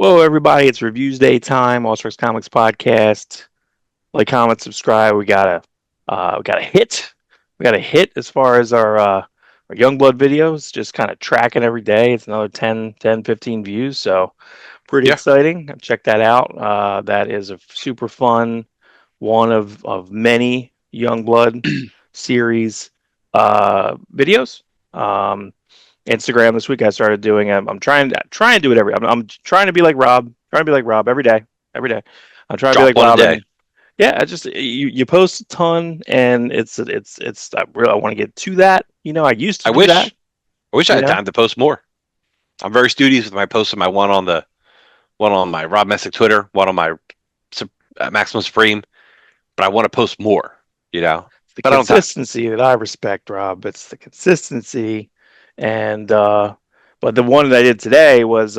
Whoa, everybody! It's reviews day time. Awestruck Comics podcast. Like, comment, subscribe. We got a hit. We got a hit as far as our Youngblood videos. Just kind of tracking every day. It's another 15 views. So pretty Yeah. exciting. Check that out. That is a super fun one of many Youngblood series videos. Instagram this week I started doing. I'm trying to do it I'm trying to be like Rob. Trying to be like Rob every day. Every day. I'm trying to be Drop like one a Rob, day. and yeah, I just you post a ton, and it's I really want to get to that. I used to I do that. wish I wish I You had know. time to post more. I'm very studious with my posts. My one on my Rob Messick Twitter, one on my Maximum Supreme, but I want to post more. You know, It's the but I don't have time. consistency that I respect, Rob. It's the consistency, and but the one that I did today was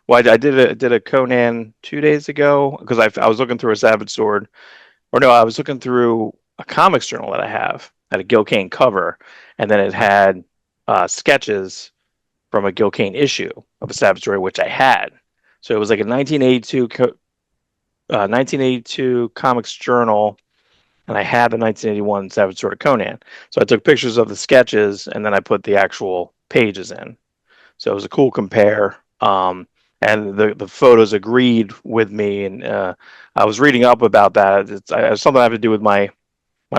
well, I did a Conan 2 days ago because I was looking through a Savage Sword, or no, I was looking through a comics journal that I have, had a Gil Kane cover, and then it had sketches from a Gil Kane issue of a Savage Story, which I had. So it was like a 1982 comics journal, and I had the 1981 Savage Sword of Conan. So I took pictures of the sketches, and then I put the actual pages in. So it was a cool compare. And the photos agreed with me, and I was reading up about that. It's something I have to do with my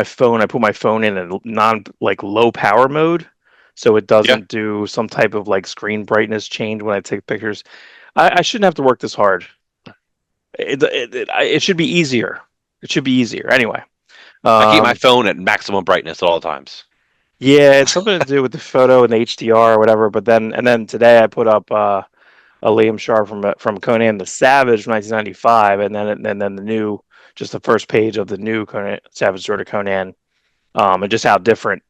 phone. I put my phone in a non like low power mode, so it Yeah, doesn't do some type of like screen brightness change when I take pictures. I shouldn't have to work this hard. It should be easier. It should be easier. Anyway, I keep my um, phone at maximum brightness at all times. yeah, it's something to do with the photo and the HDR or whatever. But then today I put up a Liam Sharp from Conan the Savage from 1995, and then the new, just the first page of the new Conan Savage Sword of Conan, and just how different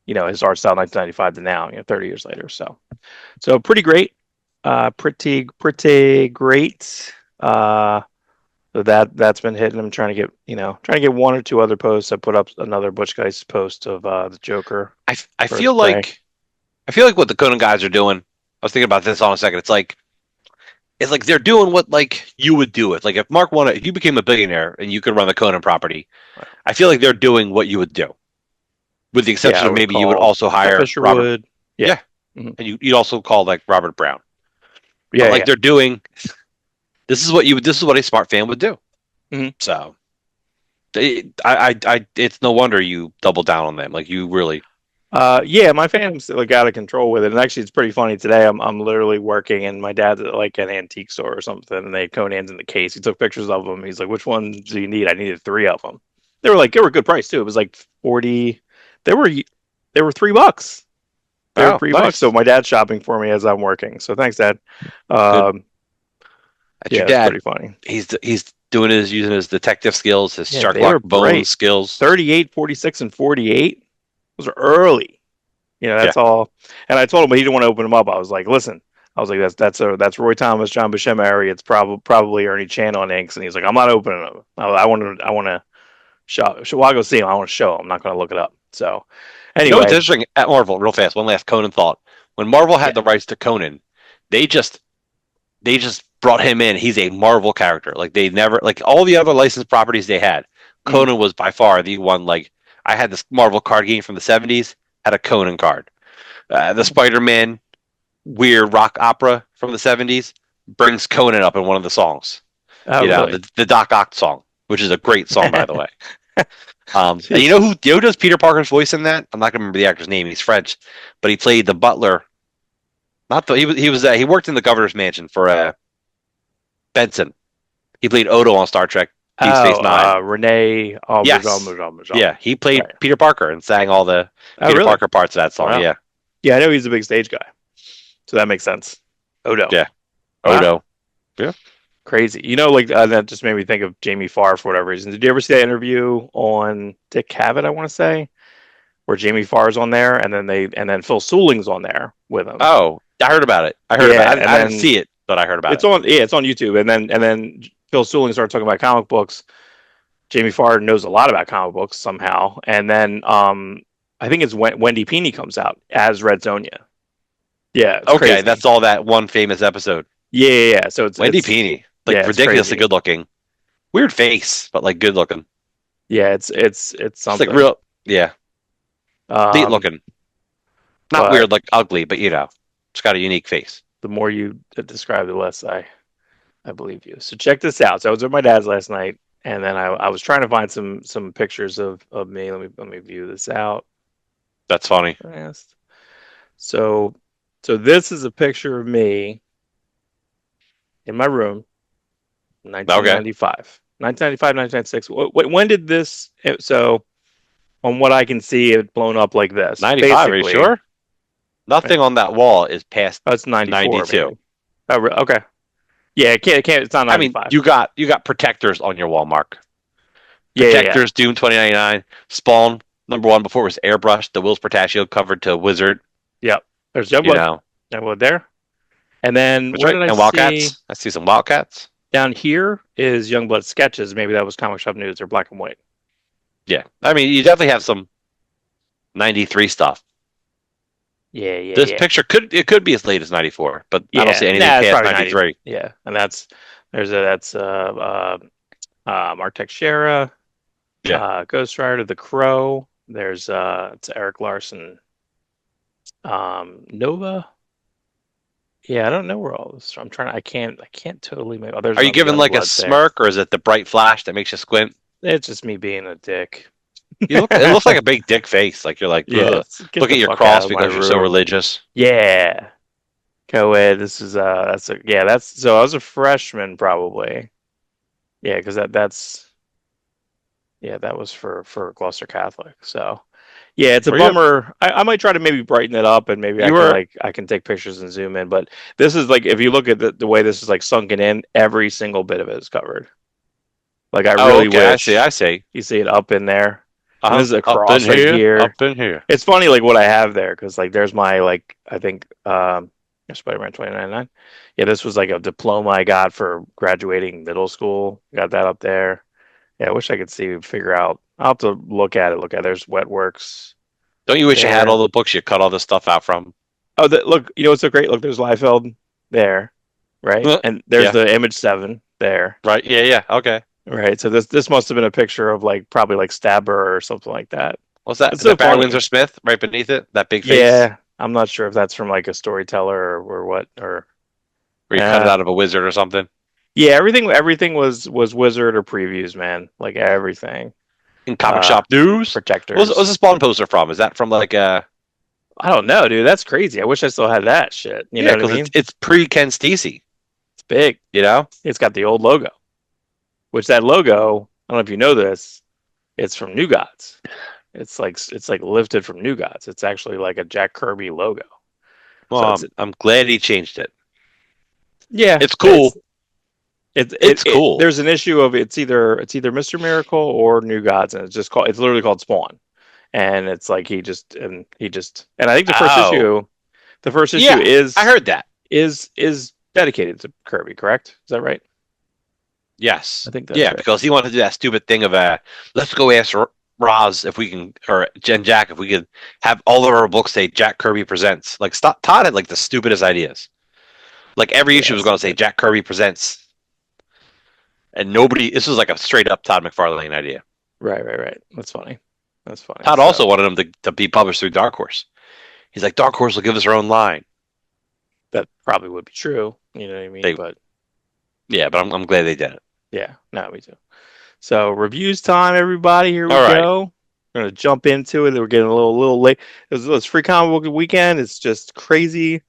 his art style 1995 to now, 30 years later. So pretty great, pretty great. So that's been hitting. I'm trying to get one or two other posts. I put up another Butch Geist post of the Joker I Birds feel of Prey. like I feel like what the Conan guys are doing. I was thinking about this on a second. It's like they're doing what like you would do it. Like if you became a billionaire and you could run the Conan property, I feel like they're doing what you would do, with the Yeah, exception I of would maybe you would call also Jeff hire Robert. Fisherwood. Yeah. Yeah, Hmm. and you'd also call like Robert Brown. But Yeah, like yeah. they're doing, this is what a smart fan would do. Hmm. So it's no wonder you double down on them. Like you really, Yeah, my fandom's like out of control with it, and actually, it's pretty funny. Today, I'm literally working, and my dad's at like an antique store or something, and they had Conan's in the case. He took pictures of them. He's like, "Which ones do you need?" I needed three of them. They were a good price too. It was like 40. They were they were $3. They were oh, $3. So nice, my dad's shopping for me as I'm working. So thanks, Dad. good. Um, That's your yeah, it's dad. pretty funny. He's doing using his detective skills, his Yeah, shark they lock were bone bright. skills. 38, 46, and 48. Those are early. Yeah, That's all. And I told him, but he didn't want to open them up. I was like, listen, I was like, that's Roy Thomas, John Buscema area. It's probably Ernie Chan on inks, and he's like, I'm not opening them. I want to show. Well, I'll go see him. I want to show him. I'm not going to look it up. So you know what's anyway, interesting at Marvel? Real fast, one last Conan thought. When Marvel had yeah. the rights to Conan, they just they just brought him in. He's a Marvel character. Like they never like all the other licensed properties they had. Mhm. Conan was by far the one. Like I had this Marvel card game from the '70s, had a Conan card. The Spider-Man weird rock opera from the '70s brings Conan up in one of the songs. Oh, You know, really? the Doc Ock song, which is a great song by the way. And Jeez. you know who does Peter Parker's voice in that? I'm not gonna remember the actor's name. He's French, but he played the butler. Not the he worked in the governor's mansion for Benson. He played Odo on Star Trek Deep Space Oh, Nine. Renee Yes, Auberjonois. yeah, he played Right. Peter Parker and sang all the Oh, Peter really? Parker parts of that song. Wow. Yeah, Yeah, I know he's a big stage guy, so that makes sense. Odo. yeah, Wow. Odo. Yeah, Crazy. Like that just made me think of Jamie Farr for whatever reason. Did you ever see that interview on Dick Cavett, I want to say, where Jamie Farr's on there and then Phil Souling's on there with him? oh, I heard about it. I heard about Yeah, it. and I didn't then see it, but I heard about it. it's on YouTube, and then Phil Souling started talking about comic books. Jamie Farr knows a lot about comic books somehow, and then I think it's when Wendy Pini comes out as Red Sonja. Yeah, it's Okay, crazy. that's all that one famous episode. Yeah, yeah, yeah. So Wendy it's Pini, like yeah, it's ridiculously crazy. good looking. Weird face, but like good looking. Yeah, it's Just like something. real, yeah, neat Um, looking. Not but weird, like ugly, but it's got a unique face. the more you describe, the less I believe you. So check this out. So I was with my dad's last night, and then I was trying to find some pictures of me. Let me view this out That's funny. fast. So so this is a picture of me in my room, Okay, 1995. 1995, 1996. When did this? So on what I can see, it blown up like this. 95. Are you Basically, sure? Nothing on that wall is past oh, it's 94 92. maybe. Oh, okay. Yeah, it can't. It's not I mean, 95. you got protectors on your wall, Mark. Yeah, yeah, yeah. Protectors, Doom 2099, Spawn #1 before it was airbrushed. The Will's Pistachio covered to Wizard. Yep. There's You Youngblood. know, Youngblood there. And then that's where right. did I And see? Wildcats. I see some Wildcats. Down here is Youngblood sketches. Maybe that was Comic Shop News or Black and White. Yeah, I mean, you definitely have some 93 stuff. Yeah, yeah, This yeah. picture could be as late as 94, but I don't Yeah, see anything nah, it's past probably 90. 93. Yeah, and that's Mark Texeira, Yeah. Ghost Rider, The Crow. There's it's Eric Larson, Nova. Yeah, I don't know where all this is from. I'm trying to, I can't totally make. Oh, there's Are you another giving young like a bloods there. smirk, or is it the bright flash that makes you squint? It's just me being a dick. It looks like a big dick face. Like you're like, ugh. Yes, get Look the at your fuck out cross of my because you're so room. religious. Yeah, co-ed. This is that's a yeah. That's so I was a freshman probably. Yeah, because that's yeah, that was for Gloucester Catholic. So yeah, it's a Were you? bummer. I might try to maybe brighten it up and maybe You were? I can take pictures and zoom in. But this is like if you look at the way this is like sunken in, every single bit of it is covered. Like I Oh, really okay. I see. I wish see. you see it up in there. And this is a Up in cross right here. here. Up in here. It's funny like what I have there because like there's my like I think Spider-Man 2099. Yeah, this was like a diploma I got for graduating middle school. Got that up there. Yeah, I wish I could see figure out. I'll have to look at it. Look at There's Wetworks Don't you wish you had all there. the books you cut all this stuff out from? Oh, look, you know what's so great? Look, there's Liefeld there, right? And there's Yeah. the Image 7 there, Right. Yeah. Yeah. Okay. right? So this must have been a picture of like probably like Stabber or something like that. What's that? It's Is so that Barry funny. Windsor Smith right beneath it? That big face? Yeah, I'm not sure if that's from like a storyteller or what or Where you cut it yeah. out of a wizard or something? Yeah, everything was Wizard or previews, man. Like everything. In comic Uh shop news? What's the Protectors. Spawn poster from? Is that from like I don't know, dude. That's crazy. I wish I still had that shit. You know yeah, what I because it's mean? it's pre Ken Stacy, It's big. you know? It's got the old logo, which that logo, I don't know if you know this, it's from New Gods. It's like lifted from New Gods. It's actually like a Jack Kirby logo. Well, So it's I'm glad he changed it. yeah, It's cool. It's cool. there's an issue of it's either Mr. Miracle or New Gods, and it's literally called Spawn. And it's like and I think Oh, the first issue yeah, I heard that. is dedicated to Kirby, correct? Is that right? Yes. I think that's Yeah, right. because he wanted to do that stupid thing of let's go ask Roz if we can, or Jen Jack if we could have all of our books say Jack Kirby presents. Like Todd had like the stupidest ideas. Like every issue Yeah, was going to say Jack Kirby presents, and nobody. This was like a straight up Todd McFarlane idea. right. That's funny. That's funny. Todd also So wanted them to be published through Dark Horse. He's like, Dark Horse will give us our own line. that probably would be true. You know what I mean? They, But yeah, but I'm glad they did it. yeah, no, me too. So reviews time, everybody. Here we All right. go. We're gonna jump into it. We're getting a little late. It's free comic book weekend. It's just crazy.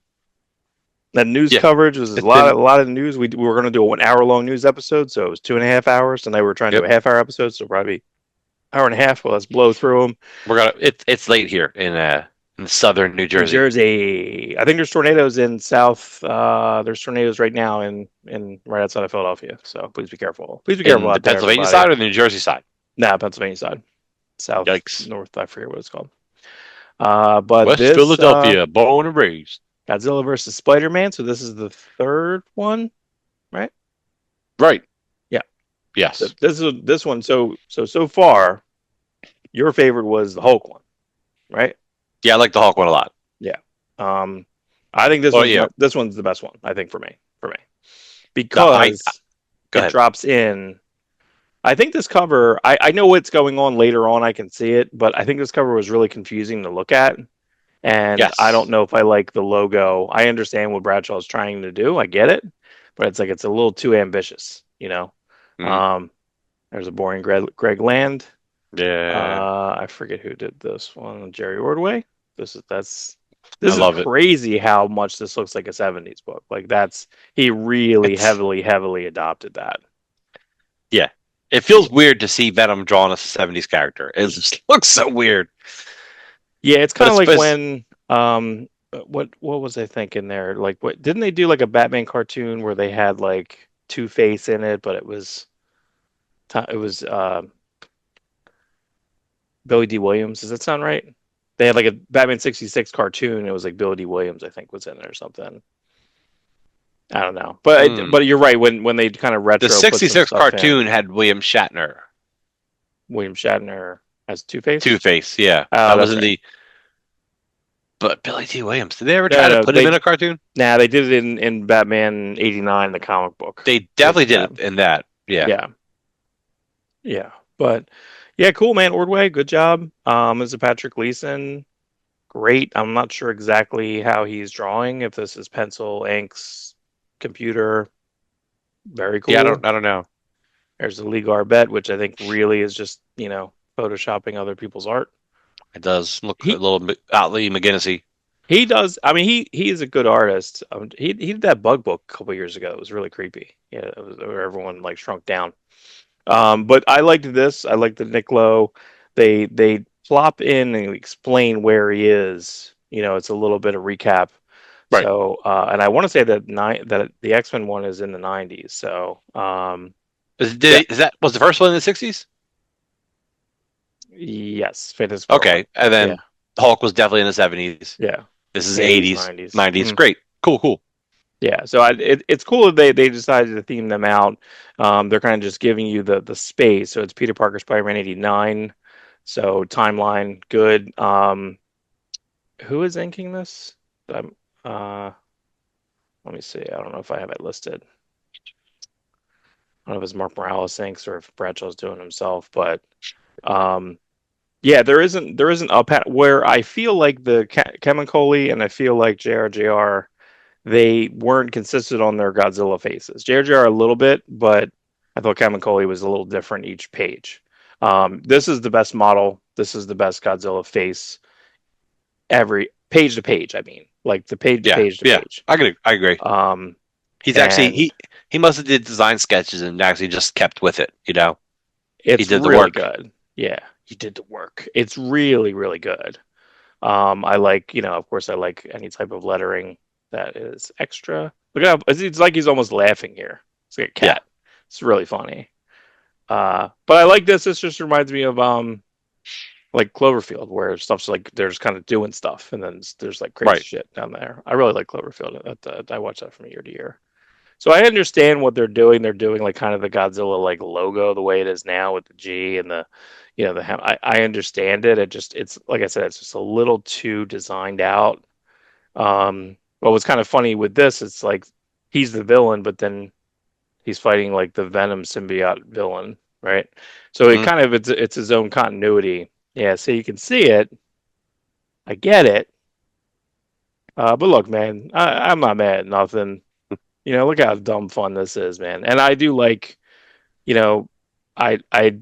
That news Yeah, coverage was it's been. a lot of news. We were gonna do an hour long news episode, so it was 2.5 hours. Tonight we were trying to do Yep. a half hour episode, so probably hour and a half. Well, let's blow through them. We're gonna. It's late here in southern New New Jersey. Jersey. I think there's tornadoes in South. There's tornadoes right now in right outside of Philadelphia. So please be careful. Please be careful In the out there, Pennsylvania everybody. side or the New Jersey side? Nah, Pennsylvania side. South, Yikes. north. I forget what it's called. But West this Philadelphia, born and raised. Godzilla versus Spider-Man. So this is the third one, right? Right. Yeah. Yes. This one. So far, your favorite was the Hulk one, right? Yeah, I like the Hulk one a lot. Yeah. I think Oh yeah. this one's the best one. I think for me. No, I because go it ahead. drops in. I think this cover, I know what's going on later on. I can see it, but I think this cover was really confusing to look at. And I don't Yes. know if I like the logo. I understand what Bradshaw is trying to do. I get it, but it's like it's a little too ambitious, you know. Mm, Um, there's a boring Greg Land. yeah, I forget who did this one. Jerry Ordway. This is that's I this is love it. crazy how much this looks like a 70s book. Like that's he really It's heavily adopted that. yeah. It feels weird to see Venom drawn as a '70s character. It just looks so weird. Yeah, it's But kind of it's, like but it's when what was I thinking there? Like what didn't they do like a Batman cartoon where they had like Two-Face in it, but it was Billy D. Williams. Does that sound right? They had like a Batman 66 cartoon. It was like Billy D. Williams, I think, was in it or something. I don't know, mm. but you're right. When they kind of The retro put some '66 stuff cartoon in, had William Shatner, William Shatner as Two Face. Two-Face. Yeah, Oh, that was that's in right. the. But Billy T. Williams, did they ever No, try to no, put him in they a cartoon? they did it in Batman '89, the comic book. They They definitely did did that. it in that. Yeah, Yeah, yeah, but yeah, cool, man. Ordway, good job. As a Patrick Gleason, great. I'm not sure exactly how he's drawing. If this is pencil, inks, computer, very yeah. cool. I don't know. There's the Lee Garbett, which I think really is just photoshopping other people's art. It does look a He little bit oddly McGinnisy. He does. I mean, he is a good artist. He did that Bug book a couple years ago. It was really creepy. Yeah, it was where everyone like shrunk down. But I liked this. I liked the Nick Lowe. They plop in and explain where he is. It's a little bit of recap. Right. So, and I want to say that the X-Men one is in the '90s. So, yeah, Is that was the first one in the '60s? yes, Fantastic Four one. Okay, and Yeah, then Hulk was definitely in the '70s. yeah, This is '80s, '80s, '90s. '90s. Great, cool, cool. Yeah, so it's cool that they decided to theme them out. They're kind of just giving you the space. So it's Peter Parker, Spider-Man '89. So timeline good. Who is inking this? Um, uh, Let me see. I don't know if I have it listed. I don't know if it's Mark Morales inks or if Bradshaw's doing it himself. But um, yeah, there isn't a pat where I feel like the Chemicoli and I feel like JRJR they weren't consistent on their Godzilla faces. JRJR a little bit, but I thought Kamikoli was a little different each page. This is the best model. This is the best Godzilla face every page to page. I mean, like the Yeah, page to yeah. page. I agree. Um, He's actually and he must have did design sketches and actually just kept with it. He it's did the really work. good. Yeah, you did the work. It's really good. I like, of course, I like any type of lettering that is extra. Look at how it's like he's almost laughing here. It's like a Yeah, cat. It's really funny. But I like this. This just reminds me of like Cloverfield, where stuff's like they're just kind of doing stuff, and then there's like crazy right. shit down there. I really like Cloverfield. I watch that from year to year. So I understand what they're doing. They're doing like kind of the Godzilla like logo the way it is now with the G and I understand it. It's like I said, it's just a little too designed out. What was kind of funny with this, it's like he's the villain, but then he's fighting like the Venom symbiote villain, right? So it Mhm. kind of it's his own continuity. Yeah, so you can see it. I get it. But look, man, I'm not mad at nothing. Look how dumb fun this is, man. And I do like, you know, I I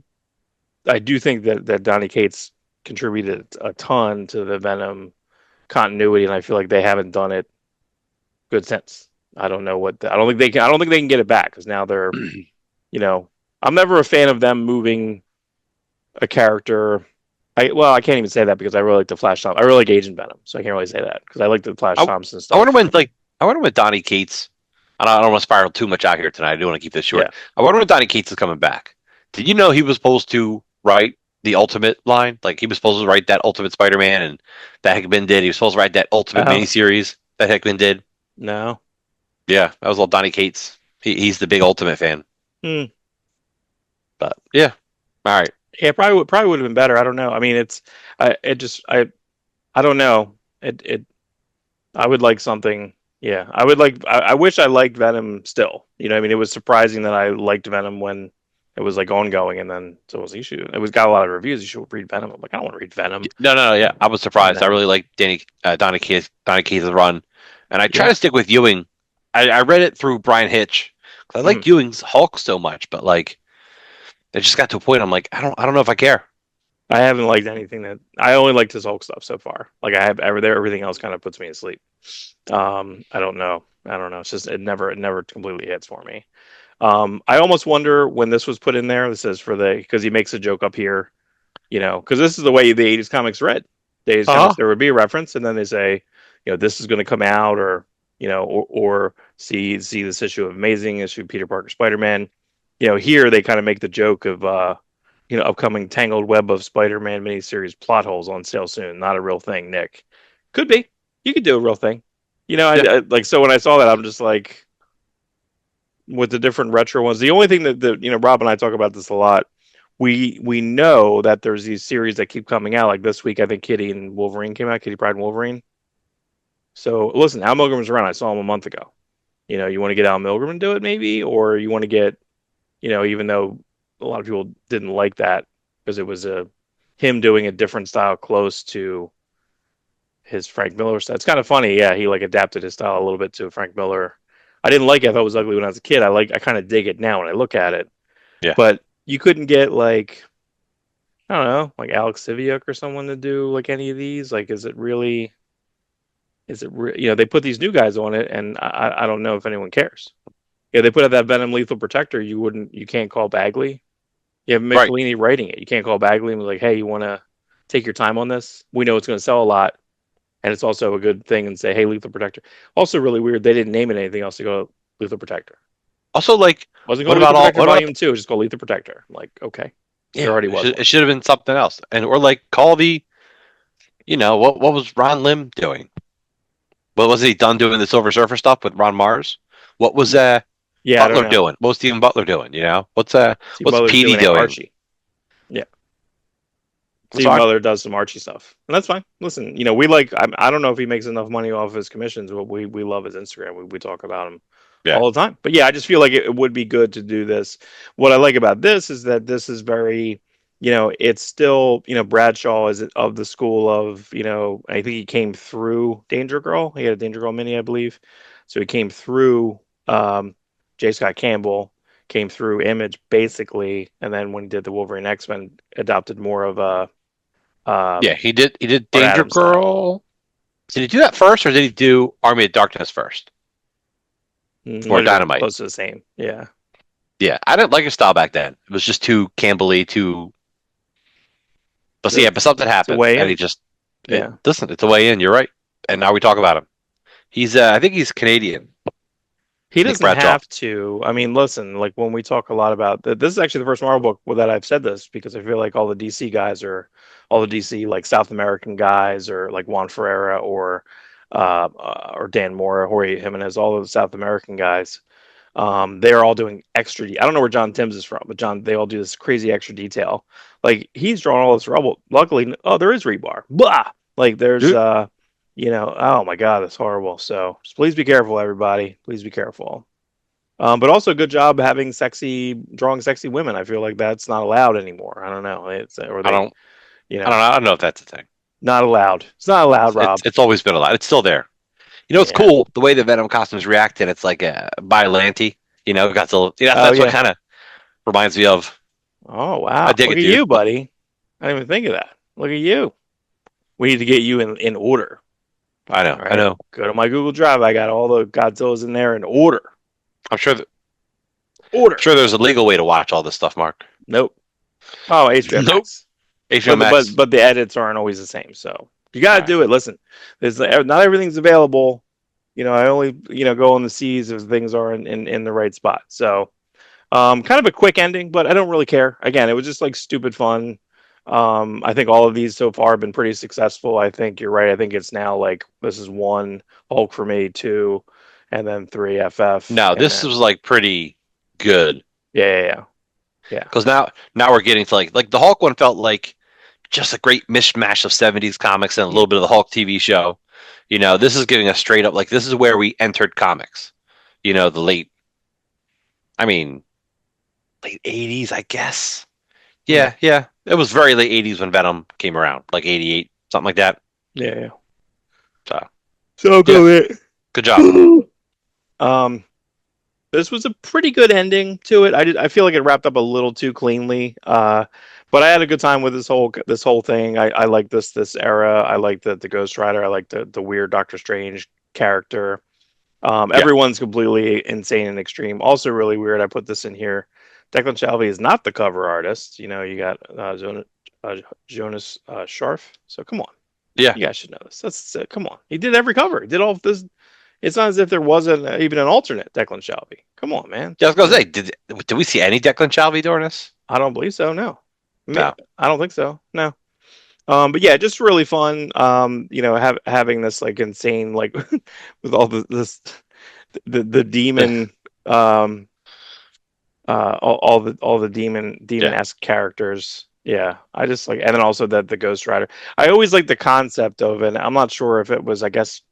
I do think that Donny Cates contributed a ton to the Venom continuity, and I feel like they haven't done it good since. I don't know I don't think they can. I don't think they can get it back because now they're, you know, I'm never a fan of them moving a character. I can't even say that because I really like the Flash Thompson. I really like Agent Venom, so I can't really say that because I like the Flash I Thompson I wonder stuff. I wonder when Donnie Cates. I don't want to spiral too much out here tonight. I do want to keep this Yeah. short. I wonder when Donnie Cates is coming back. Did you know he was supposed to write the Ultimate line? Like he was supposed to write that Ultimate Spider-Man, and that Hickman did. He was supposed to write that Ultimate Oh miniseries that Hickman did. no. Yeah, that was all Donnie Cates. He's the big Ultimate fan. Hmm. But yeah, all right. Yeah, probably would have been better. I don't know. I mean, I don't know. It I would like something. Yeah, I would like. I wish I liked Venom still. You know, what I mean, it was surprising that I liked Venom when it was like ongoing, and then so it was issue. It was got a lot of reviews. You should read Venom. I'm like, I don't want to read Venom. No, no, no, yeah, I was And surprised. I then, really like Donny Cates' run, and I try yeah, to stick with Ewing. I read it through Brian Hitch because I mhm. like Ewing's Hulk so much, but like it just got to a point. I'm like, I don't know if I care. I haven't liked anything that I only liked his Hulk stuff so far. Like I have everything else kind of puts me to sleep. I don't know. I don't know. It's just it never completely hits for me. I almost wonder when this was put in there. This is for the because he makes a joke up here, you know, because this is the way the '80s comics read. The '80s Uh comics, huh. there would be a reference, and then they say, you know, this is going to come out, or or see this issue of Amazing issue Peter Parker Spider Man. You know, here they kind of make the joke of upcoming Tangled Web of Spider Man miniseries plot holes on sale soon. Not a real thing, Nick. Could be. You could do a real thing. You know, Yeah. I like so when I saw that, I'm just like with the different retro ones. The only thing that Rob and I talk about this a lot. We know that there's these series that keep coming out. Like this week, I think Kitty and Wolverine came out. Kitty Pride and Wolverine. So listen, Al Milgram's around. I saw him a month ago. You know, you want to get Al Milgram and do it maybe, or you want to get even though a lot of people didn't like that because it was a him doing a different style close to his Frank Miller style. It's kind of funny. Yeah, he like adapted his style a little bit to Frank Miller. I didn't like it. I thought it was ugly when I was a kid. I kind of dig it now when I look at it. Yeah. But you couldn't get like I don't know, like Alex Siviak or someone to do like any of these. Like, is it really? They put these new guys on it, and I don't know if anyone cares. Yeah, they put out that Venom Lethal Protector. You can't call Bagley. You have Mick Right. Fellini writing it. You can't call Bagley and be like, hey, you want to take your time on this? We know it's going to sell a lot, and it's also a good thing, and say, hey, Lethal Protector. Also, really weird. They didn't name it anything else to go Lethal Protector. Also, like, Wasn't what called about Lethal all? Protector What about? Volume Two. It was just called Lethal Protector. I'm like, okay, there Yeah, already was one. it should have been something else, and or like call the, what was Ron Lim doing? What was he done doing the Silver Surfer stuff with Ron Mars? What was Yeah, I don't Butler know. doing? What was Stephen Butler doing? Steve What's Butler's Petey doing doing? Archie. Yeah, I'm Steve sorry. Butler does some Archie stuff, and that's fine. Listen, we like. I don't know if he makes enough money off his commissions, but we love his Instagram. We talk about him Yeah. all the time. But yeah, I just feel like it would be good to do this. What I like about this is that this is very, it's still, Bradshaw is of the school of, I think he came through Danger Girl. He had a Danger Girl mini, I believe. So he came through J. Scott Campbell, came through Image basically, and then when he did the Wolverine X-Men, adopted more of a Yeah, he did Art Danger Adams style. Girl. Did he do that first, or did he do Army of Darkness first Might or have been Dynamite? close to the same. Yeah. Yeah, I didn't like his style back then. It was just too Campbell-y, too. But see, yeah, but something It's a happened, way and he in. just Yeah. listen. It's a way in. You're right, and now we talk about him. He's I think he's Canadian, He Nick doesn't Bradshaw. have to. I mean, listen, like when we talk a lot about this is actually the first Marvel book that I've said this because I feel like all the DC guys are all the DC like South American guys or like Juan Ferreira or Dan Mora, Jorge Jimenez, all the South American guys. They are all doing extra. I don't know where John Timms is from, but they all do this crazy extra detail. Like he's drawn all this rubble. Luckily, oh, there is rebar. Blah. Like there's Dude, oh my God, that's horrible. So just please be careful, everybody. Please be careful. But also good job having drawing sexy women. I feel like that's not allowed anymore. I don't know. It's or I they, don't, I don't know if that's a thing. not allowed. It's not allowed, Rob. It's always been a lot. It's still there. It's Yeah. cool the way the Venom costumes react, and it's like a Biollante. Godzilla. Yeah, Oh that's what yeah. kind of reminds me of. Oh I wow. dig Look it, at dude. you, buddy. I didn't even think of that. Look at you. We need to get you in order. All I right. know. Go to my Google Drive. I got all the Godzillas in there in order. I'm Order. sure there's a legal way to watch all this stuff, Mark. Nope. Oh, HBO Nope. Max. HBO But Max. the edits aren't always the same. So you got All to right. do it. Listen, there's not everything's available. I only go on the seas if things are in the right spot. So kind of a quick ending, but I don't really care. Again, it was just like stupid fun. I think all of these so far have been pretty successful. I think you're right. I think it's now like this is one Hulk for me, two, and then three FF, Now and this then was like pretty good yeah, yeah, because now we're getting to like the Hulk one felt like just a great mishmash of '70s comics and a yeah. little bit of the Hulk TV show. This is giving us straight up like this is where we entered comics. The I mean, late 80s, I guess. Mm. Yeah, yeah. It was very late 80s when Venom came around, like 88, something like that. Yeah, yeah. So, So yeah, go good job. it. um, this was a pretty good ending to it. I feel like it wrapped up a little too cleanly. But I had a good time with this whole thing. I like this era. I like the Ghost Rider. I like the weird Doctor Strange character. Yeah. Everyone's completely insane and extreme. Also, really weird. I put this in here. Declan Shalvey is not the cover artist. You got Jonas Scharf. So come on, Yeah. you guys should know this. That's come on. He did every cover. He did all of this. It's not as if there wasn't even an alternate Declan Shalvey. Come on, man. Yeah, I was gonna say, did we see any Declan Shalvey during this? I don't believe so. No, No. I don't think so. No. But yeah, just really fun. Having this like insane like with all the Yeah. demon all the Yeah. demon-esque characters. Yeah, I just like, and then also that the Ghost Rider. I always like the concept of it. I'm not sure if it was. I guess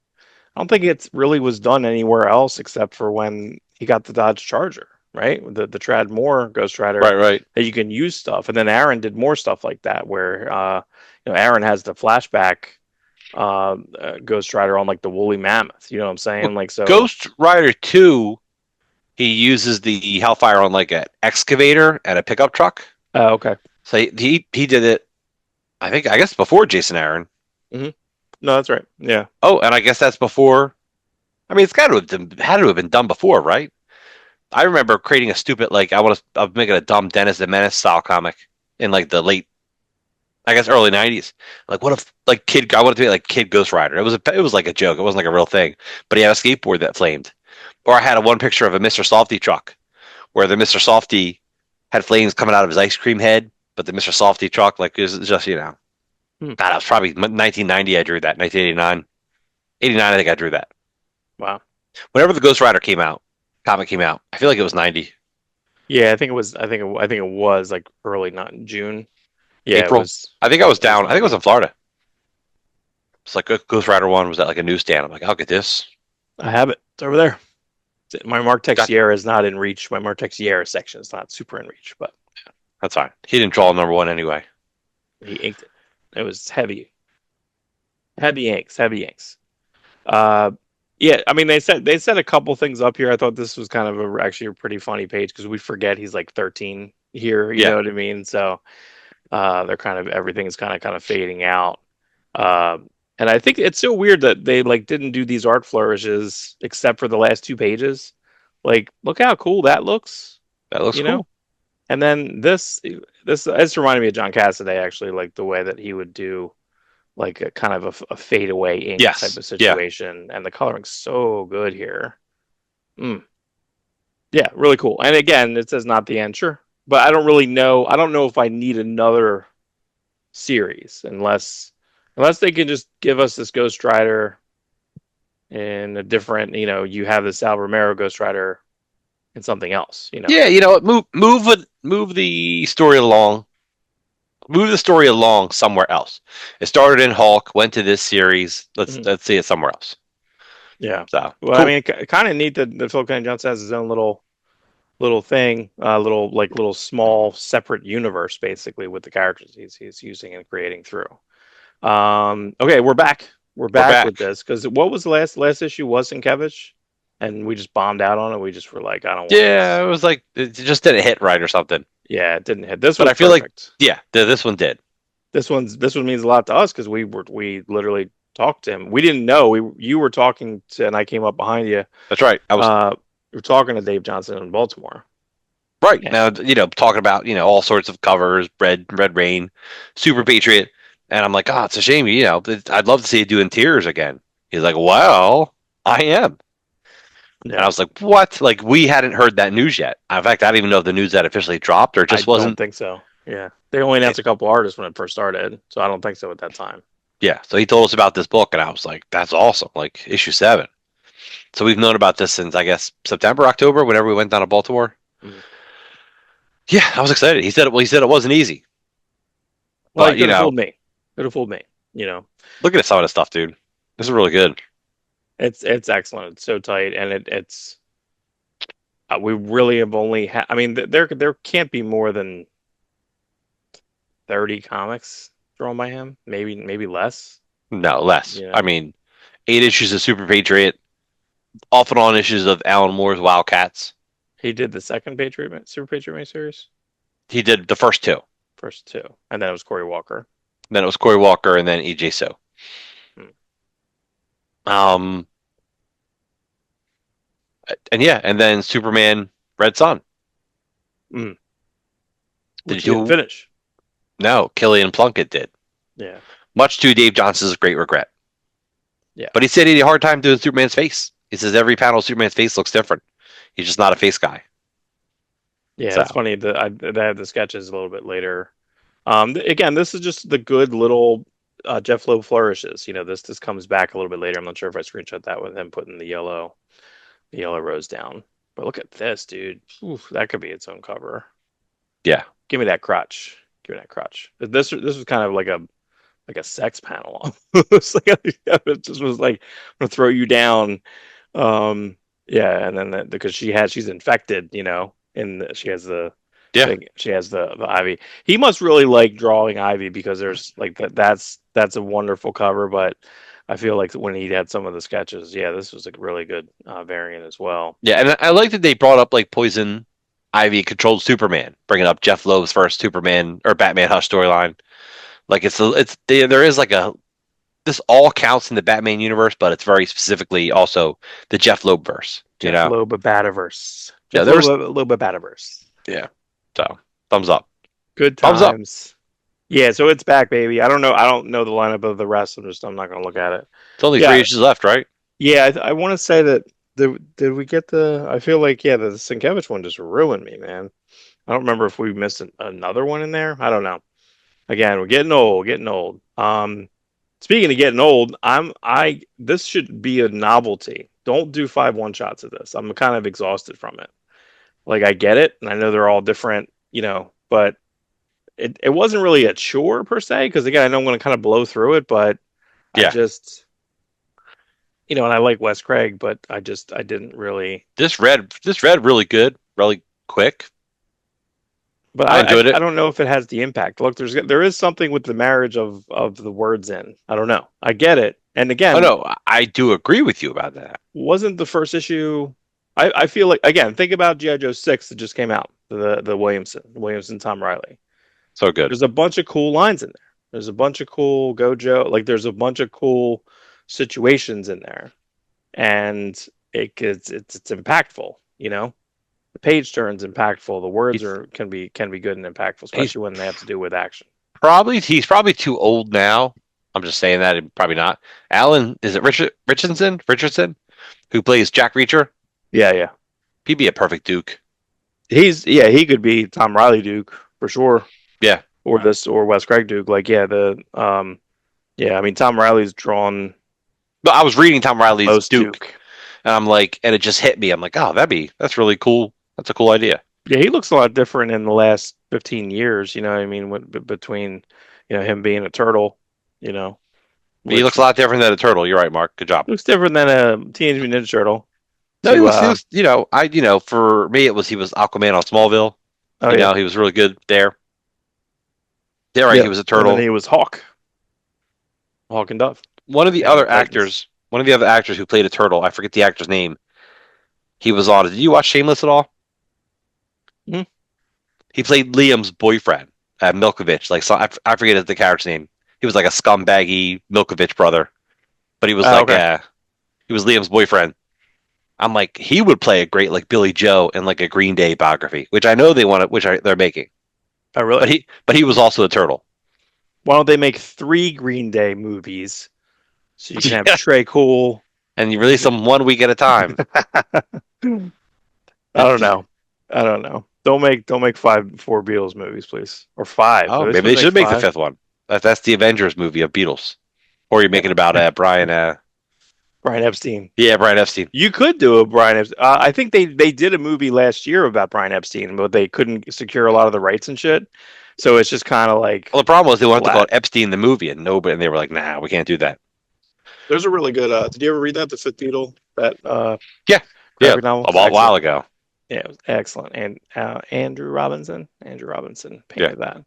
I don't think it really was done anywhere else except for when he got the Dodge Charger, right? The Trad Moore Ghost Rider Right, right. that you can use stuff, and then Aaron did more stuff like that where Aaron has the flashback Ghost Rider on like the woolly mammoth. You know what I'm Well, saying? Like so. Ghost Rider 2, he uses the Hellfire on like an excavator and a pickup truck. Okay. So he did it, I guess before Jason Aaron. Hmm. No, that's right. Yeah. Oh, and I guess that's before. I mean, it's got to have had to have been done before, right? I remember creating a stupid like I was making a dumb Dennis the Menace style comic in like the late, I guess early '90s. Like what if like kid I wanted to be like Kid Ghost Rider. It was like a joke. It wasn't like a real thing. But he had a skateboard that flamed. Or I had a one picture of a Mr. Softy truck where the Mr. Softy had flames coming out of his ice cream head, but the Mr. Softy truck like is just Hmm. God, it was probably 1990. I drew that 1989, 89. I think I drew that. Wow. Whenever the Ghost Rider comic came out, I feel like it was 90. Yeah, I think it was. I think it was like early, not in June. Yeah, it April. was. I think I was It was down. I think it was 90. in Florida. It's like Ghost Rider 1 was at like a newsstand. I'm like, I'll get this. I have it. It's over there. My Martech Got Sierra is not in reach. My Martech Sierra section is not super in reach, but That's fine. He didn't draw number one anyway. he inked it. It was heavy, heavy inks, heavy inks. Uh, yeah. I mean, they said a couple things up here. I thought this was kind of actually a pretty funny page because we forget he's like 13 here. You Yeah. know what I mean? So they're kind of everything's kind of fading out. Um, and I think it's so weird that they like didn't do these art flourishes except for the last two pages. Like, look how cool that looks, That looks you know? cool. And then this reminded me of John Cassaday actually, like the way that he would do like a kind of a fade away ink type Yes. of Yeah. situation, and the coloring's so good here. Mm. Yeah, really cool. And again, it says not the end, sure, but I don't really know. I don't know if I need another series unless they can just give us this Ghost Rider in a different, you have the Sal Romero Ghost Rider and something else. Yeah, you know what? Move the story along. Move the story along somewhere else. It started in Hulk, went to this series. Let's Mhm. let's see it somewhere else. Yeah. So Well, I cool. mean, kind of neat that Phil Kennedy Johnson has his own little thing, little small separate universe basically with the characters he's using and creating through. Okay, we're back. We're We're back with back. this because what was the last issue was Sienkiewicz, and we just bombed out on it. We just were like, I don't want Yeah, this. it was like it just didn't hit right or something. Yeah, it didn't hit. This But was I feel like perfect. yeah, this one did. This one means a lot to us because we literally talked to him. We didn't know you were talking to, and I came up behind you. That's right. I was We were talking to Dave Johnson in Baltimore. right Yeah, now. Talking about all sorts of covers, Red Rain, Super Patriot, and I'm like, oh, it's a shame. I'd love to see it do in tears again. He's like, well, I am. And I yeah. was like, what? Like, we hadn't heard that news yet. In fact, I don't even know if the news had officially dropped or I just don't wasn't. think so. Yeah, they only announced a couple artists when it first started, so I don't think so at that time. Yeah. So he told us about this book, and I was like, that's awesome. Like, issue 7. So we've known about this since, I guess, September, October, whenever we went down to Baltimore. Mhm. Yeah, I was excited. He said it wasn't easy. Well, he But, could have fooled me. Could have fooled me. look at some of the stuff, dude. This is really good. It's excellent. It's so tight, and it's we really have only had. I mean, there can't be more than 30 comics drawn by him. Maybe less. No, less. You I know, mean, 8 issues of Super Patriot, off and on issues of Alan Moore's Wildcats. he did the second Super Patriot series, He did the first two. first two, and then it was Cory Walker. Then it was Cory Walker and then EJ So. Hmm. Um, and yeah, and then Superman Red Son. Mm. Did Which he didn't you? finish. No, Killian Plunkett did. Yeah, Much to Dave Johnson's great regret. yeah, But he said he had a hard time doing Superman's face. He says every panel of Superman's face looks different. He's just not a face guy. yeah. So It's funny that I had the sketches a little bit later. Again, this is just the good little Jeff Loeb flourishes. This comes back a little bit later. I'm not sure if I screenshot that with him putting the yellow rose down. But look at this, dude. Oof, that could be its own cover. yeah, Give me that crotch. Give me that crotch. This was kind of like a sex panel. It's like it just was like I'm gonna throw you down. Yeah, and then because she's infected, and she has the yeah, thing. She has the Ivy. He must really like drawing Ivy because there's like that's a wonderful cover. But I feel like when he had some of the sketches, yeah, this was a really good variant as well. yeah. And I like that they brought up like Poison Ivy controlled Superman, bringing up Jeff Loeb's first Superman or Batman Hush storyline. Like there is like a this all counts in the Batman universe, but it's very specifically also the Jeff Loeb verse. You Jeff know? Loeb Bativerse. Yeah, Jeff there's Loeb Bativerse. yeah. So thumbs up, Good thumbs up. times. Yeah, so it's back, baby. I don't know. I don't know the lineup of the rest. I'm not gonna look at it. It's only three Yeah, issues left, right? yeah. I want to say that did we get the? I feel like yeah, the Sienkiewicz one just ruined me, man. I don't remember if we missed another one in there. I don't know. Again, we're getting old, getting old. Speaking of getting old, this should be a novelty. Don't do 5 1 shots of this. I'm kind of exhausted from it. Like I get it, and I know they're all different, but it wasn't really a chore per se, because again, I know I'm going to kind of blow through it, but I Yeah. just, and I like Wes Craig, but I didn't really. This read really good, really quick. But I I enjoyed I it. don't know if it has the impact. Look, there is something with the marriage of the words in. I don't know. I get it, and Oh again, no, I do agree with you about that. wasn't the first issue. I feel like again, think about GI Joe 6 that just came out, the Williamson Tom Riley. So good. There's a bunch of cool lines in there. There's a bunch of cool Gojo, like there's a bunch of cool situations in there, and it's impactful. The page turns impactful. The words He's can be good and impactful, he's especially when they have to do with action. he's probably too old now. I'm just saying that, and probably not. Alan, is it Richardson, who plays Jack Reacher? Yeah, yeah. He'd be a perfect Duke. He could be Tom Riley Duke for sure, Yeah. or Wes Craig Duke. Like yeah. I mean Tom Riley's drawn But I was reading Tom Riley's most Duke, Duke. and I'm like, and it just hit me. I'm like, oh, that's really cool. That's a cool idea. Yeah, he looks a lot different in the last 15 years. You know what I mean? Between him being a turtle, you know, He which looks a lot different than a turtle. You're right, Mark. Good job. looks different than a Teenage Mutant Ninja Turtle. No, he To looks, for me, he was Aquaman on Smallville. oh yeah, He was really good there. Yeah, right. yeah, He was a and then turtle. he was Hawk and Dove, One of the and other Titans. actors, one of the other actors who played a turtle, I forget the actor's name. He was on. Did you watch Shameless at all? Mhm. He played Liam's boyfriend, Milkovich. Like, so I forget the character's name. He was like a scumbaggy Milkovich brother, but he was Okay. he was Liam's boyfriend. I'm like, he would play a great like Billy Joe in like a Green Day biography, which I know they want, they're making. Oh really? But he was also a turtle. Why don't they make 3 Green Day movies so you can have Yeah, Trey Cool? and you release them 1 week at a time. I don't know. I don't know. Don't make 4 Beatles movies, please, or 5. Oh, Are they maybe supposed they to make should make the 5? fifth one. That's the Avengers movie of Beatles, or you're making about Brian. Brian Epstein. Yeah, Brian Epstein. You could do a Brian Epstein. I think they did a movie last year about Brian Epstein, but they couldn't secure a lot of the rights and shit. So it's just kind of like Well, the problem was they wanted to call flat. it Epstein the movie, and nobody, and they were like, "Nah, we can't do that." There's a really good. Did you ever read that, The Fifth Beetle? That Yeah, yeah, graphic novel. a It's while excellent. ago. Yeah, it was excellent. And Andrew Robinson Yeah, painted that.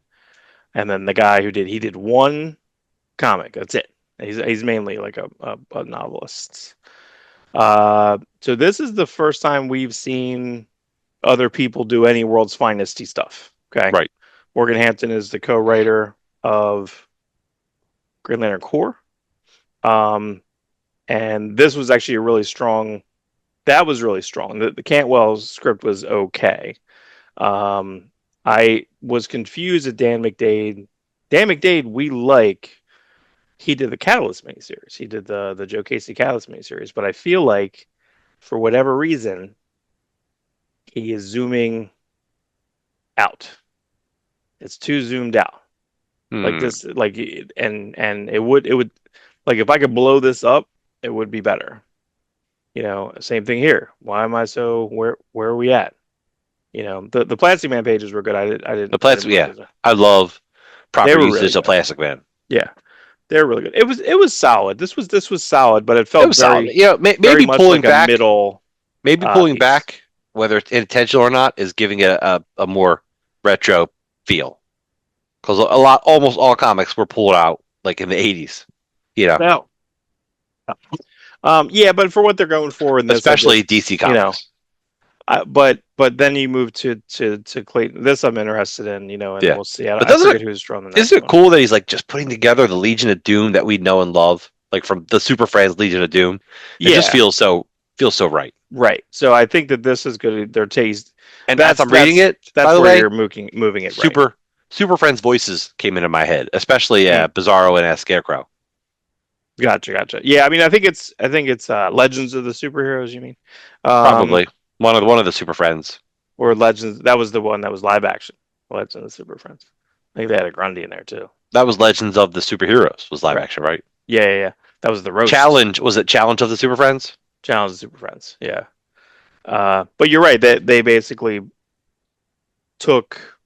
And then the guy who did he did one comic. That's it. He's mainly like a novelist. So this is the first time we've seen other people do any World's Finest stuff. Okay, right. Morgan Hampton is the co-writer of Green Lantern Corps. Um, and this was actually a really strong. That was really strong. The Cantwell script was okay. Um, I was confused at Dan McDade. Dan McDade, we like. He did the Catalyst miniseries. He did the Joe Casey Catalyst miniseries. But I feel like, for whatever reason, he is zooming out. It's too zoomed out. Like Hmm. this, like and it would like if I could blow this up, it would be better. Same thing here. Why am I so where are we at? The Plastic Man pages were good. The I didn't plastic, mind yeah, those. I love They proper were really usage of good. Plastic Man. Yeah, they're really good. It was solid. This was solid, but it It felt was solid. very You know, very maybe much pulling like a back, middle maybe pulling piece. back, whether it's intentional or not, is giving it a more retro feel. Because almost all comics were pulled out like in the '80s. You know, Now, yeah, but for what they're going for in this, I especially just DC you know, Comics. but then you move to Clayton. This I'm interested in, and Yeah, we'll see. but I doesn't forget it who's drawing the isn't next it one. cool that he's like just putting together the Legion of Doom that we know and love, like from the Super Friends Legion of Doom? It just Yeah, feels so right. right. So I think that this is good. Their taste. And as That's I'm reading that's it, by that's the where way, you're moving it right. Super Super Friends voices came into my head, especially Mm, Bizarro and Scarecrow. gotcha. Yeah, I mean, I think it's Legends of the Superheroes. You mean, um, Probably one of the Super Friends. or Legends? That was the one that was live action. Legends of the Super Friends. I think they had a Grundy in there too. That was Legends of the Superheroes was live Right. action, right? Yeah. That was the roast. Challenge was it Challenge of the Super Friends? Challenge of Super Friends. Yeah. But you're right. They basically took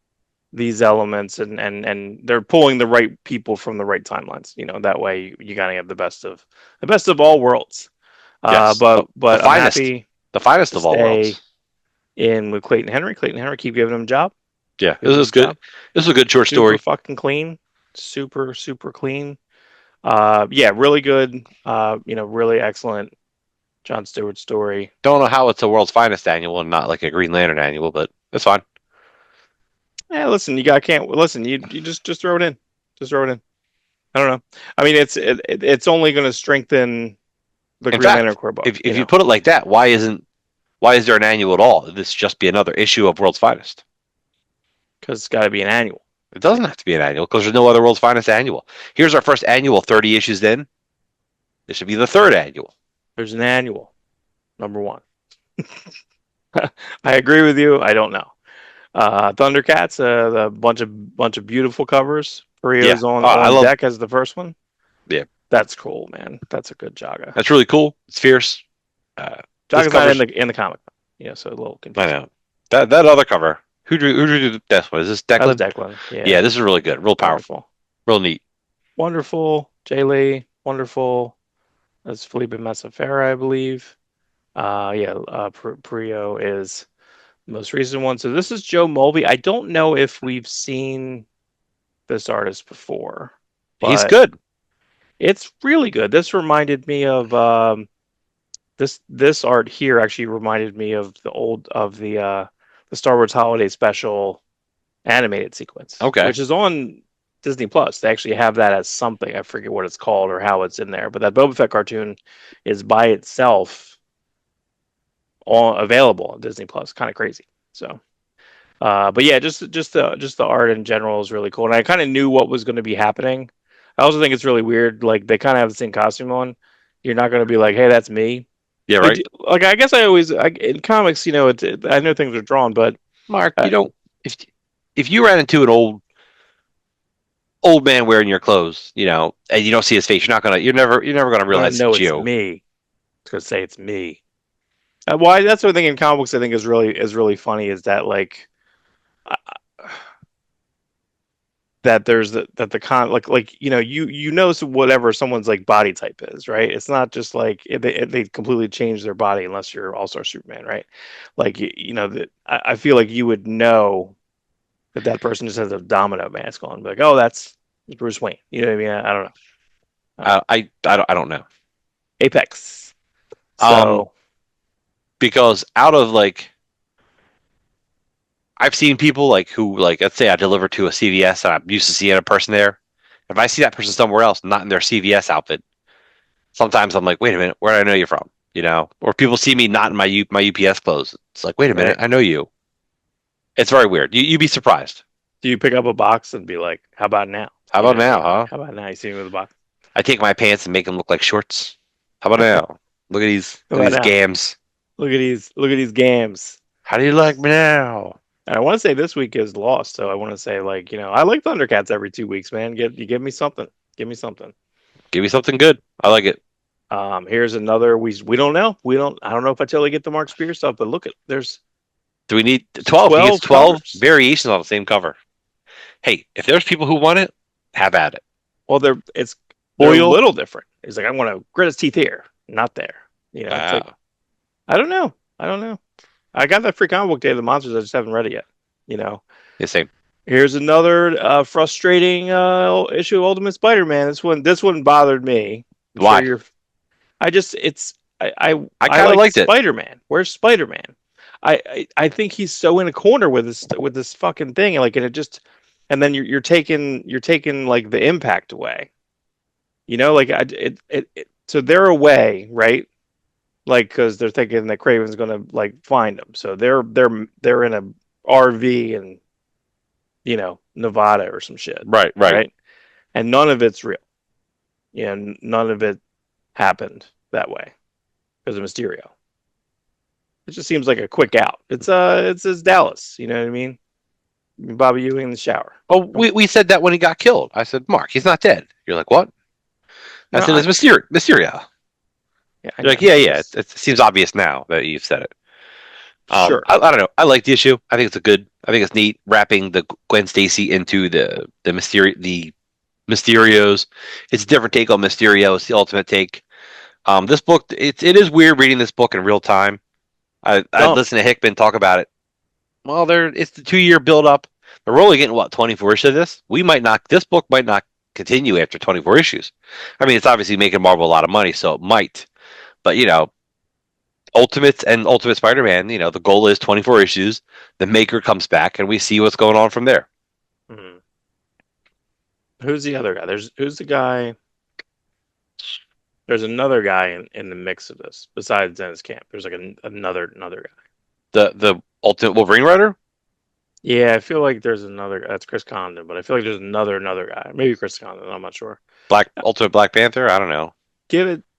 these elements and they're pulling the right people from the right timelines. That way you gotta have the best of all worlds. Yes, the But I'm finest, happy the finest to of all stay worlds. in with Clayton Henry. Clayton Henry, keep giving him a job. Yeah, Giving him a good. job. This was a good short Super story. fucking clean. Super clean. Yeah, really good. Really excellent John Stewart story. Don't know how it's a world's finest annual and not like a Green Lantern annual, but it's fine. Yeah, listen, can't listen. You just throw it in. Just throw it in. I don't know. I mean, it's only going to strengthen the In Green Lantern fact, Corps book. if you put it like that, why is there an annual at all? This just be another issue of World's Finest. Because it's got to be an annual. It doesn't have to be an annual because there's no other World's Finest annual. Here's our first annual, 30 issues in. This should be the third annual. There's an annual. Number one. I agree with you. I don't know. Thundercats, the bunch of beautiful covers. Yeah, Rio's on I on love. deck as the first one. Yeah, That's cool, man. That's a good Jaga. that's really cool. It's fierce. Uh, this Jaga's not in covers. the comic. So a little I confusing. know that other cover. Who drew this one? Is this That was Declan? Declan. Yeah, Yeah, this is really good. Real powerful. wonderful, Real neat. wonderful. Jay Lee, wonderful. That's Felipe Massafera, I believe. Yeah, Prio is the most recent one. So this is Joe Mulvey. I don't know if we've seen this artist before, He's but good. it's really good. This reminded me of this art here actually reminded me of the Star Wars Holiday Special animated sequence, Okay. which is on Disney Plus. They actually have that as something. I forget what it's called or how it's in there, but that Boba Fett cartoon is by itself available on Disney Plus. Kind of crazy. So, but yeah, just the art in general is really cool, and I kind of knew what was going to be happening. I also think it's really weird. Like they kind of have the same costume on. You're not going to be like, "Hey, that's me." Yeah, Like, right. I guess in comics, I know things are drawn, but Mark, uh, you don't if you ran into an old man wearing your clothes, and you don't see his face, you're never gonna I'm gonna realize know it's it's you. me. It's gonna say it's me. Why? That's the thing in comics. I think is really funny is that like that there's that the con like you know whatever someone's like body type is, right? It's not just like they completely change their body unless you're All-Star Superman, right? Like that I feel like you would know that person just has a domino mask on, like, oh, that's Bruce Wayne. You know what I mean? I don't know. I don't know. I don't know. Apex. Um, So because out of like I've seen people like who like let's say I deliver to a CVS and I'm used to seeing a person there. If I see that person somewhere else, not in their CVS outfit, sometimes I'm like, wait a minute, where do I know you from? You know, or people see me not in my UPS clothes. It's like, wait a minute, right. I know you. It's very weird. You'd be surprised. Do you pick up a box and be like, how about now? How You about know what I now, mean? Like, huh? how about now? You see me with a box. I take my pants and make them look like shorts. How about now? How Look at about these now? gams. Look at these games. How do you like me now? And I want to say this week is lost, so I want to say like, I like Thundercats every 2 weeks, man. Give me something. Give me something. Give me something good. I like it. Here's another we don't know. I don't know if I totally get the Mark Spear stuff, but look at there's Do we need 12? He gets 12 12 covers. variations on the same cover. Hey, if there's people who want it, have at it. Well, they're a Foil? little different. He's like, I want to grit his teeth here, not there. It's like Uh, I don't know. I don't know. I got that free comic book Day of the Monsters. I just haven't read it yet. You know. the same. Here's another frustrating issue of Ultimate Spider-Man. This one bothered me. I'm sure Why? you're. I just it's I I kind of like liked it. Spider-Man. Where's Spider-Man? I think he's so in a corner with this fucking thing, and it just and then you're taking like the impact away. Like so they're away, right? Like because they're thinking that Craven's gonna like find them, so they're in a RV and Nevada or some shit, Right, right. right? And none of it's real. None of it happened that way because of Mysterio. It just seems like a quick out. It's Dallas. You know what I mean? Bobby Ewing in the shower. Oh, we said that when he got killed. I said, Mark, he's not dead. You're like, what? I No, said, it's Mysterio. yeah, I You're know. like, yeah, yeah. It seems obvious now that you've said it. Sure. I don't know. I like the issue. I think it's a good. I think it's neat wrapping the Gwen Stacy into the Mysterios. It's a different take on Mysterio. It's the ultimate take. This book, it is weird reading this book in real time. I Dumb. listened to Hickman talk about it. Well, it's the 2 year build up. They're only getting what 24 issues of this. We might not. This book might not continue after 24 issues. I mean, it's obviously making Marvel a lot of money, so it might. But Ultimates and Ultimate Spider-Man. The goal is 24 issues. The Maker comes back, and we see what's going on from there. Mhm. Who's the other guy? Who's the guy? There's another guy in the mix of this besides Dennis Camp. There's like another guy. The Ultimate Wolverine writer, Yeah, I feel like there's another. That's Chris Condon, but I feel like there's another guy. Maybe Chris Condon. I'm not sure. Ultimate Black Panther. I don't know.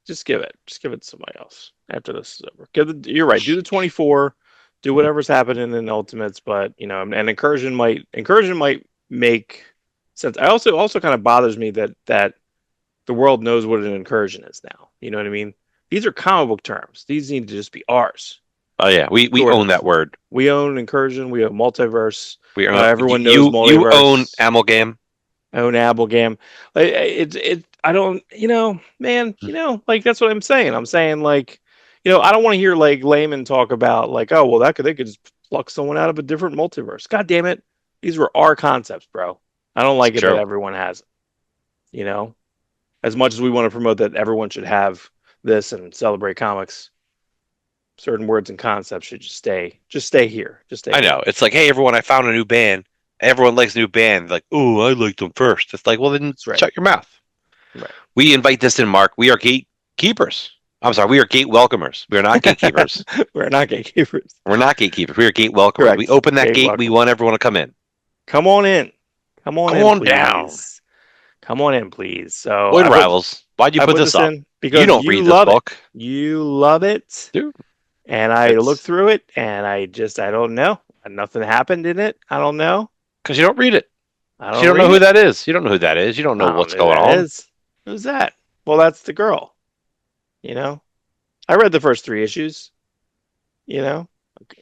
Just give it to somebody else after this is over. You're right. Do the 24. Do whatever's happening in Ultimates, but and incursion might make sense. I also kind of bothers me that the world knows what an incursion is now. You know what I mean? These are comic book terms. These need to just be ours. Oh yeah, we Sort own of. that word. We own incursion. We own multiverse. We own Everyone knows you own multiverse. Amalgam. I own Amalgam. I don't. Man. Like that's what I'm saying. I'm saying like, I don't want to hear like laymen talk about like, oh well, they could just pluck someone out of a different multiverse. God damn it, these were our concepts, bro. I don't It's like it that true. everyone has it. As much as we want to promote that everyone should have this and celebrate comics, certain words and concepts should just stay here. Just stay I here. know. It's like, hey, everyone, I found a new band. Everyone likes a new band. Like, oh, I liked them first. It's like, well, then That's right. shut your mouth. Right. We invite this in, Mark. We are gatekeepers. I'm sorry, we are gate welcomers. We are not gatekeepers. We're not gatekeepers. We're not gatekeepers. We are gate welcomers. We Correct. open that Gate gate. We welcome. want everyone to come in. Come on in. Come on Come in, on down. please. Come on in, please. So Void Rivals. Why'd you I put put this this up? in You because don't you read this love it. book, You love it. dude. And I looked It's through it and I don't know. Nothing happened in it. I don't know. because you don't read it. I 'Cause you don't don't know read who it. that is. You don't know who that is. You don't know I don't what's know who going that on. is. Who's that? Well, that's the girl. You know? I read the first 3 issues. You know?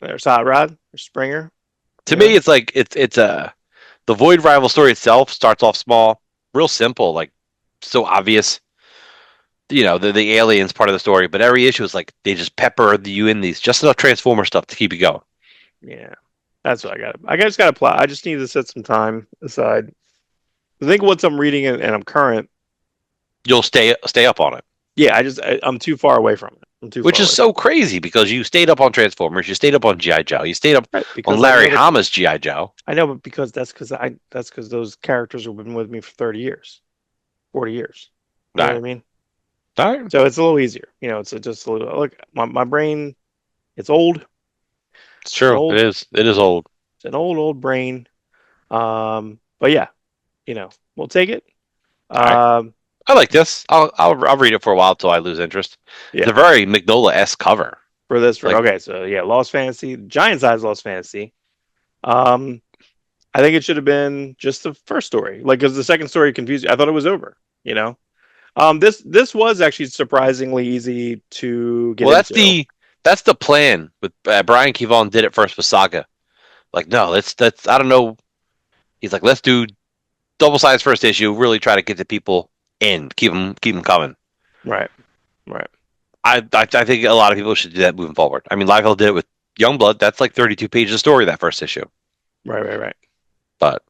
There's Hot Rod, there's Springer, To you me, know? it's like it's The Void Rival story itself starts off small, real simple, like so obvious. The aliens part of the story, but every issue is like they just pepper you in these just enough Transformer stuff to keep you going. Yeah, that's what I got. I just got to plot. I just need to set some time aside. I think once I'm reading it and I'm current, You'll stay up on it, yeah, I'm too far away from it. I'm too which far is away from so crazy because you stayed up on Transformers, you stayed up on GI Joe, you stayed up it. Right, on because I Larry know Hama's GI Joe. I know, but that's because those characters have been with me for 30 years, 40 years. You All know what I right, mean? all right, So it's a little easier. It's just a little look. My brain, it's old. it's It's an true. old. It is old. It's an old brain. But yeah, we'll take it. All right, Um, I like this. I'll read it for a while till I lose interest. It's yeah. a very Mignola-esque cover. For Like, okay, so yeah, Lost Fantasy, giant size Lost Fantasy. Um, I think it should have been just the first story, like because the second story confused you. I thought it was over. You know, this was actually surprisingly easy to get well, into. that's the plan. With Brian Kevon did it first with Saga. Like, no, that's I don't know. He's like, let's do double sized first issue. Really try to get the people in, keep them coming. Right, right, I think a lot of people should do that moving forward. I mean, Liefeld did it with Youngblood. That's like 32 pages of story that first issue. right. But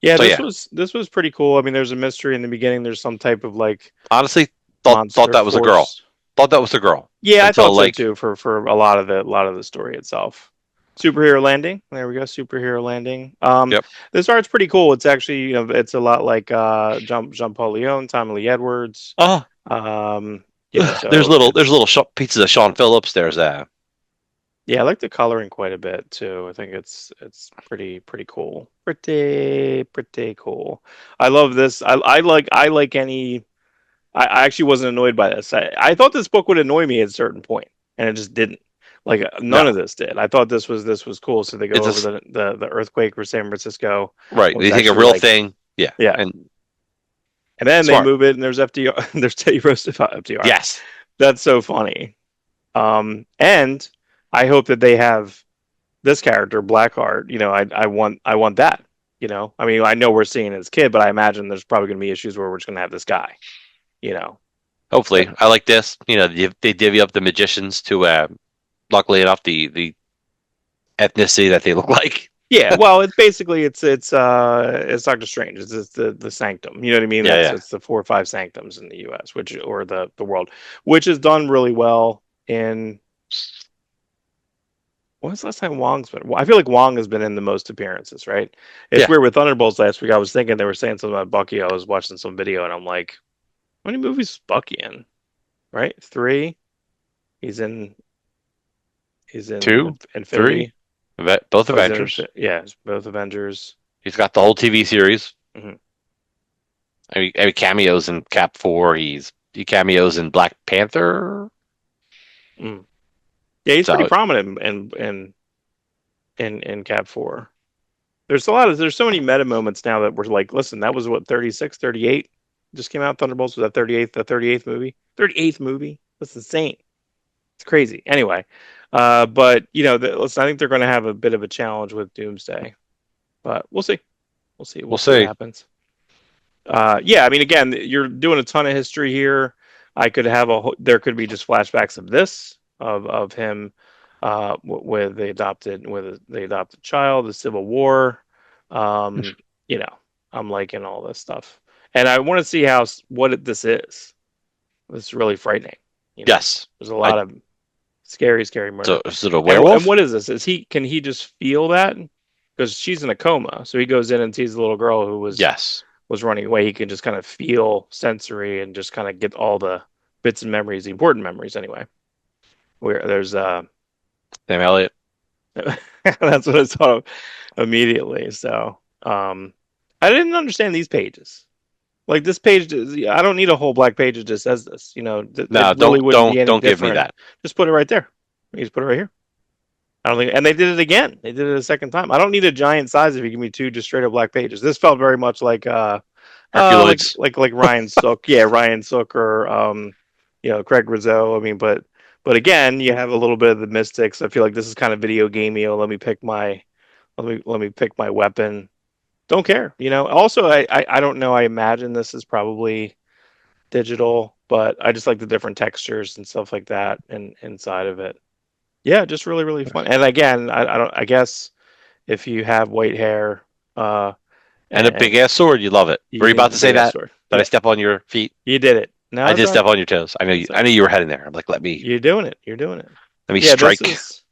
Yeah, so yeah, this was pretty cool. I mean, there's a mystery in the beginning. There's some type of like honestly, thought monster that was a girl. force. Thought that was a girl Yeah, I until thought so like, too. For a lot of the story itself. Superhero landing. There we go. Superhero landing. yep. This art's pretty cool. It's actually it's a lot like Jean Paul Leon, Tommy Lee Edwards. Oh, Um, there's so it's little pieces of Sean Phillips. There's yeah, I like the coloring quite a bit too. I think it's pretty cool. Pretty cool. I love this. I like any. I actually wasn't annoyed by this. I thought this book would annoy me at a certain point, and it just didn't. Like no. none of this did. I thought this was cool. So they go It's over just the earthquake for San Francisco. right. Was They take a actually real like thing, yeah, yeah, and and then they smart. move it, and there's FDR. There's Teddy Roosevelt FDR. Yes. That's so funny. And I hope that they have this character Blackheart. I want that. I mean, I know we're seeing it as kid, but I imagine there's probably going to be issues where we're just going to have this guy. You know, Hopefully, I like this. They divvy up the magicians to luckily enough the ethnicity that they look like. yeah. Well, it's basically it's Doctor Strange. It's the Sanctum. You know what I mean? Yeah, That's yeah. it's the 4 or 5 Sanctums in the U.S., which or the world, which is done really well in. When's the last time Wong's been? I feel like Wong has been in the most appearances, right? It's Yeah. weird with Thunderbolts last week. I was thinking they were saying something about Bucky. I was watching some video and I'm like, how many movies is Bucky in? Right? 3. He's in. He's in 2, 3, Infinity. both Oh, he's in. Avengers. Yeah, it's both Avengers. He's got the whole TV series. Hmm. I mean, cameos in Cap 4. He cameos in Black Panther. Mm. Yeah, he's pretty So prominent in Cap 4. There's so many meta moments now that we're like, listen, that was what 36, 38 just came out. Thunderbolts was that 38th movie, 38th movie. That's insane. It's crazy. Anyway, but listen, I think they're going to have a bit of a challenge with Doomsday, but we'll see. We'll see. We'll we'll see what see. happens. Yeah, I mean, again, you're doing a ton of history here. There could be just flashbacks of this, of him, with the adopted child, the Civil War. Um, you know, I'm liking all this stuff, and I want to see what this is. It's really frightening. Yes. There's a I lot of scary murder. so is it a And werewolf? what is this? Can he just feel that? Because she's in a coma, so he goes in and sees the little girl who Yes. was running away. He can just kind of feel sensory and just kind of get all the bits and memories, the important memories anyway. Where there's Sam Elliott. that's what I saw immediately. So I didn't understand these pages. Like this page, I don't need a whole black page that just says this. It No, really wouldn't be any don't give me different. that. Just put it right there. You just put it right here. I don't think, and they did it again. They did it a second time. I don't need a giant size if you give me two just straight up black pages. This felt very much like Herculoids. like Ryan Sook, yeah, Ryan Sook or Craig Rizzo. I mean, but again, you have a little bit of the mystics. I feel like this is kind of video gamey. Let me pick my weapon. don't care. Also, I don't know. I imagine this is probably digital, but I just like the different textures and stuff like that and inside of it. Yeah, just really, really fun. And again, I don't. I guess if you have white hair, uh, And a big and ass sword, you love it. Were you you need about the to say big ass that? sword. Did I Yeah, step on your feet? you did it. No, I it's did all right. step on your toes. I know you. It's all I right. knew you were heading there. I'm like, You're doing it. You're doing it. let me Yeah, this strike. is.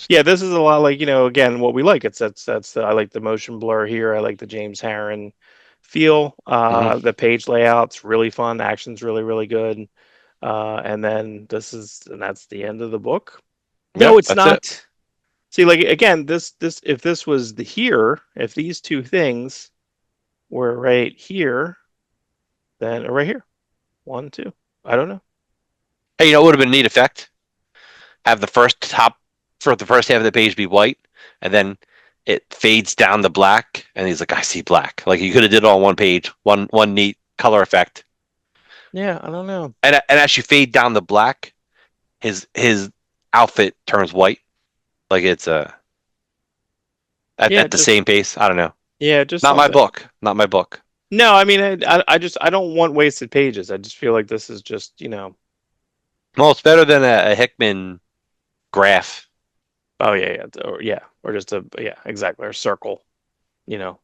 Yeah, this is a lot like, again, what we like. That's I like the motion blur here. I like the James Harren feel. Hmm. The page layout's really fun. Action's really, really good. And then and that's the end of the book. Yeah, No, it's that's it. not. See, like again, if this was here, if these two things were right here, then or right here, one, two. I don't know. Hey, it would have been a neat effect. Have the first top for the first half of the page be white, and then it fades down to black, and he's like, I see black. Like you could have did it on one page, one neat color effect. Yeah, I don't know. And as you fade down the black, his outfit turns white. Like it's Yeah, at the same pace. I don't know. just Not my something. book. Not my book. No, I mean, I just I don't want wasted pages. I just feel like this is just, Well, it's better than a Hickman graph. oh or just a yeah, exactly, or a circle, you know,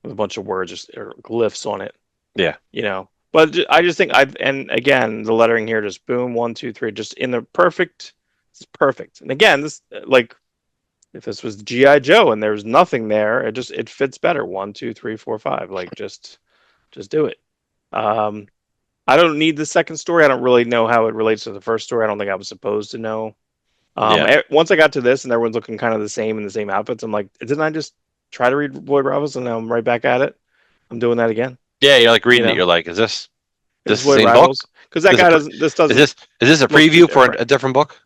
with a bunch of words just or glyphs on it, Yeah. But I just think and again, the lettering here just boom, one, two, three, just in the perfect. It's perfect. And again, this like if this was GI Joe and there was nothing there, it fits better. One, two, three, four, five. Like just do it. Um, I don't need the second story. I don't really know how it relates to the first story. I don't think I was supposed to know. Yeah. Once I got to this and everyone's looking kind of the same in the same outfits, I'm like, didn't I just try to read Boy Bravos and now I'm right back at it? I'm doing that again. Yeah, you're like You reading it. know, You're like, is this is this the Boy same book? Rivals? Because that Is it guy doesn't. This is doesn't this a look too preview for different. a different book?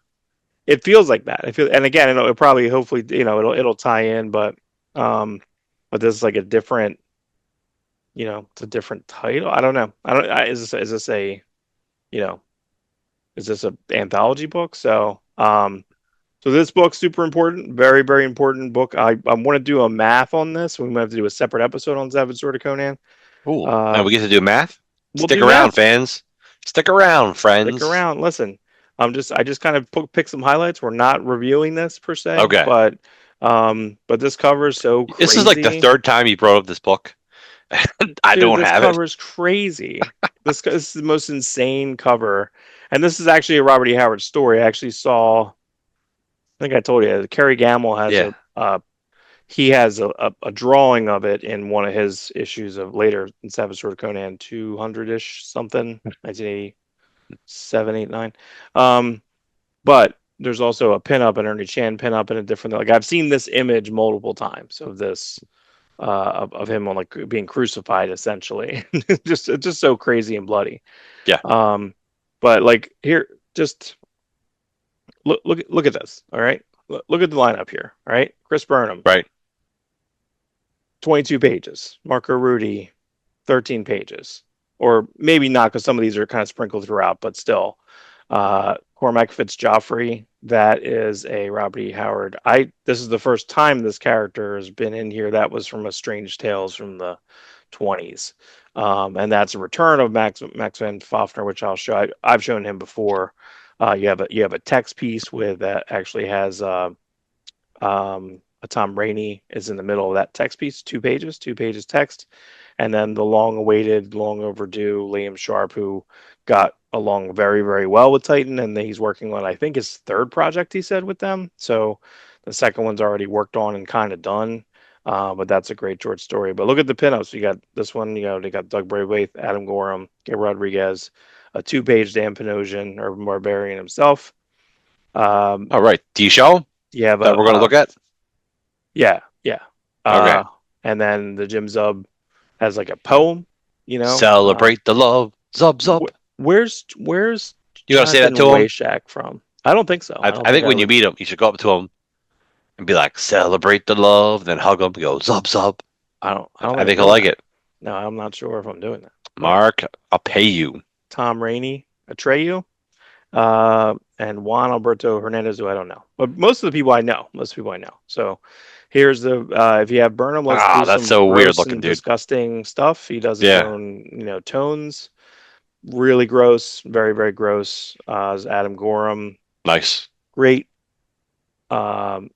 It feels like that. I feel, and again, it'll probably, hopefully, it'll tie in, um, but this is like a different, it's a different title. I don't know. I don't. Is this a, you know, is this a anthology book? So this book's super important, very, very important book. I want to do a math on this. We might have to do a separate episode on Seven Sword of Conan. Ooh. Uh, And we get to do math? we'll Stick do around, math. fans. Stick around, Stick friends. around. Listen, I just kind of pick some highlights. We're not reviewing this per se, Okay. but this cover is so This is like the crazy. third time you brought up this book. I Dude, don't this have it. cover is crazy. This is the most insane cover. And this is actually a Robert E. Howard story. I actually saw, I think I told you, Kerry Gamble has Yeah. he has a drawing of it in one of his issues of later in Savage Sword of Conan 200-ish something, 1987, 8, 9. But there's also a pinup, an Ernie Chan pinup, and a different, like I've seen this image multiple times of this of him on like being crucified essentially. It's just so crazy and bloody. Yeah. Um, but like here, just look at this. All right, look at the lineup here. All right, Chris Burnham, Right. 22 pages. Marco Rudy, 13 pages, or maybe not because some of these are kind of sprinkled throughout, but still. Cormac Fitzjoffrey, that is a Robert E. Howard. This is the first time this character has been in here. That was from a Strange Tales from the 20s. And that's a return of Max Van Fafner, which I'll show. I've shown him before. You have a text piece with that actually has a Tom Rainey is in the middle of that text piece, 2 pages text, and then the long-awaited, long overdue Liam Sharp, who got along very, very well with Titan, and he's working on, I think, his third project. He said with them, so the second one's already worked on and kind of done. But that's a great short story. But look at the pinups. You got this one. They got Doug Braithwaite, Adam Gorham, Gabe Rodriguez, a 2 page Dan Panosian, Urban Barbarian himself. Um, All right. Do you show 'em you have that we're going to look at? yeah, yeah. Okay. And then the Jim Zub has like a poem, you know. Celebrate the love. Zub zub. Where's You got to say that Jonathan to him? Wayshak from? I don't think so. I don't I think think I when you would. meet him, you should go up to him and be like, celebrate the love, then hug him, go, zub zub. I don't I think I'm think he'll doing like that. it. No, I'm not sure if I'm doing that. But Mark, I'll pay you. Tom Rainey, Atreyu. And Juan Alberto Hernandez, who I don't know, but most of the people I know, So here's the if you have Burnham, let's do Ah, that's some so weird gross looking, and dude. disgusting stuff. He does his Yeah, own, tones. Really gross, very very gross. Is Adam Gorham, nice. great. Um,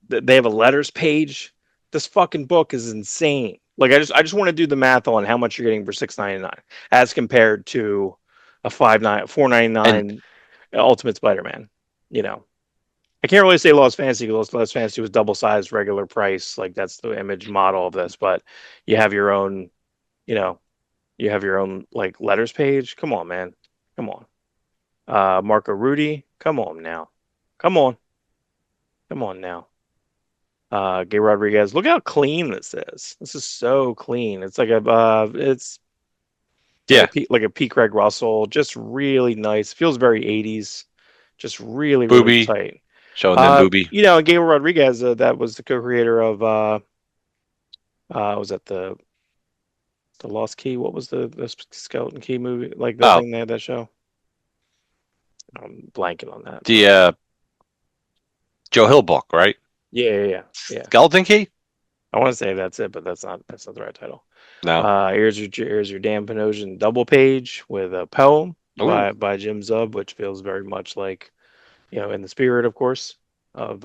they have a letters page. This fucking book is insane. Like I just want to do the math on how much you're getting for 6.99 as compared to a 4.99 And Ultimate Spider-Man. You know, I can't really say Lost Fantasy because Lost Fantasy was double sized regular price. Like that's the image model of this, but you have your own, you know, you have your own like letters page. Come on, man. Come on. Marco Rudy. Come on now. Come on. Come on now. Gay Rodriguez. Look how clean this is. This is so clean. It's like it's yeah, like a P. Craig Russell. Just really nice. Feels very 80s. Just really, really booby tight. showing them booby. Gabriel Rodriguez, that was the co-creator of was that the Lost Key? What was the Skeleton Key movie? Like that Oh, thing they had that show? I'm blanking on that, the but Joe Hill book, right? yeah. Skeleton Key? I want to say that's it, but that's not the right title. No. Here's your Dan Panosian double page with a poem Ooh. by Jim Zub, which feels very much like in the spirit, of course, of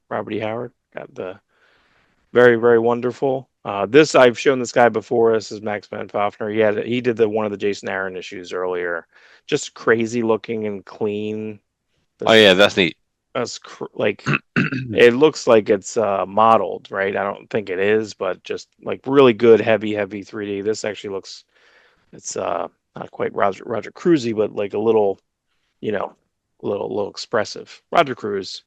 Robert E. Howard. Got the very very wonderful. This I've shown this guy before. This is Max Van Pfaffner. He did the one of the Jason Aaron issues earlier. Just crazy looking and clean. Oh This yeah, that's neat. like it looks like it's modeled, right? I don't think it is, but just like really good heavy 3D. This actually looks it's not quite Roger Cruisy, but like a little, you know, a little expressive. Roger Cruz,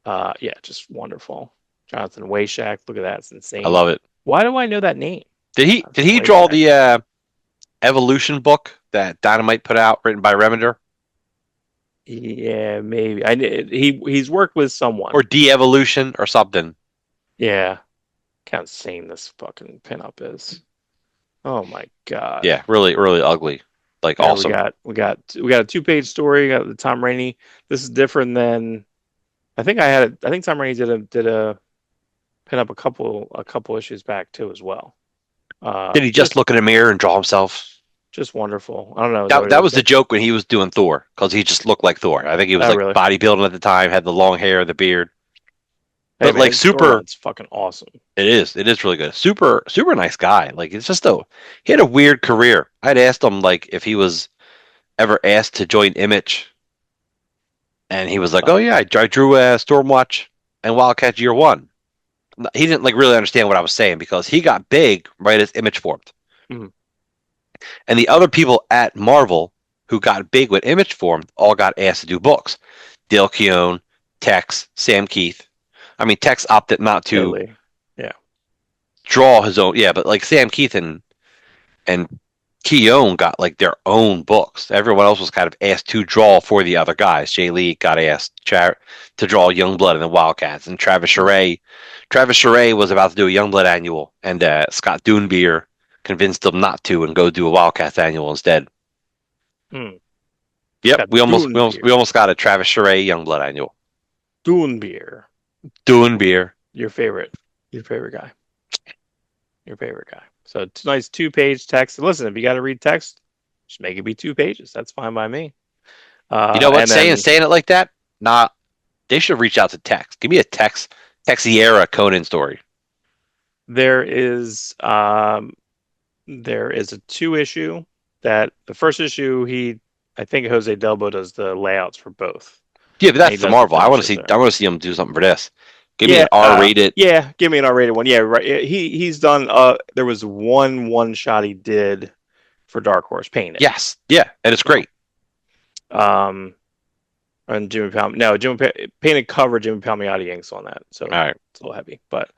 yeah, just wonderful. Jonathan Wayshak, look at that, it's I insane. love it. Why do I know that name? Did Jonathan he draw Wayshak. the Evolution book that Dynamite put out, written by Remender, Yeah, maybe. He's worked with someone. or De-Evolution or something? Yeah, how insane this fucking pinup is. Oh my God. Yeah, really, really ugly. Like There we awesome. got we got we got a two-page story. Got the Tom Rainey. This is different than I think Tom Rainey did a pin up a couple issues back too as well. Did he Just just look in a mirror and draw himself? just wonderful. I don't know. Is that That what he that looks was the like? joke when he was doing Thor, because he just looked like Thor. I think he was Oh like really? bodybuilding at the time, had the long hair, the beard. Hey But man, like his super, storyline's fucking awesome. it is really good. Super, super nice guy. Like it's just he had a weird career. I'd asked him like if he was ever asked to join Image, and he was like, "Oh Uh, yeah, I drew Stormwatch and Wildcat Year One." He didn't like really understand what I was saying because he got big right as Image formed, mhm. and the other people at Marvel who got big when Image formed all got asked to do books. Dale Keown, Tex, Sam Keith. I mean, Tex opted not to Lately, yeah. draw his own. Yeah, but like Sam Keith and Keown got like their own books. Everyone else was kind of asked to draw for the other guys. Jay Lee got asked to draw Youngblood and the Wildcats, and Mm, Travis Charest was about to do a Youngblood annual, and Scott Dunbier convinced him not to and go do a Wildcats annual instead. mm. Yep, Scott we almost got a Travis Charest Youngblood annual. Doonbeer, Dunbier. your favorite guy, your favorite guy. So it's nice two-page text. Listen, if you got to read text, just make it be 2 pages. That's fine by me. You know what? And Saying then saying it like that, nah, they should reach out to Tex. Give me a Texiera Conan story. there is um, there is a two issue that the first issue I think Jose Delbo does the layouts for both, Yeah, but and he that's the does the Marvel. I want to finishes see. there. I want to see him do something for this. Give me an Yeah, R-rated. yeah. Give me an R-rated one. Yeah, right. He's done. There was one shot he did for Dark Horse painted. Yes, yeah, and it's So, great. um, and Jimmy painted cover. Jimmy Palmiotti inks on that, All so right. it's a little heavy. But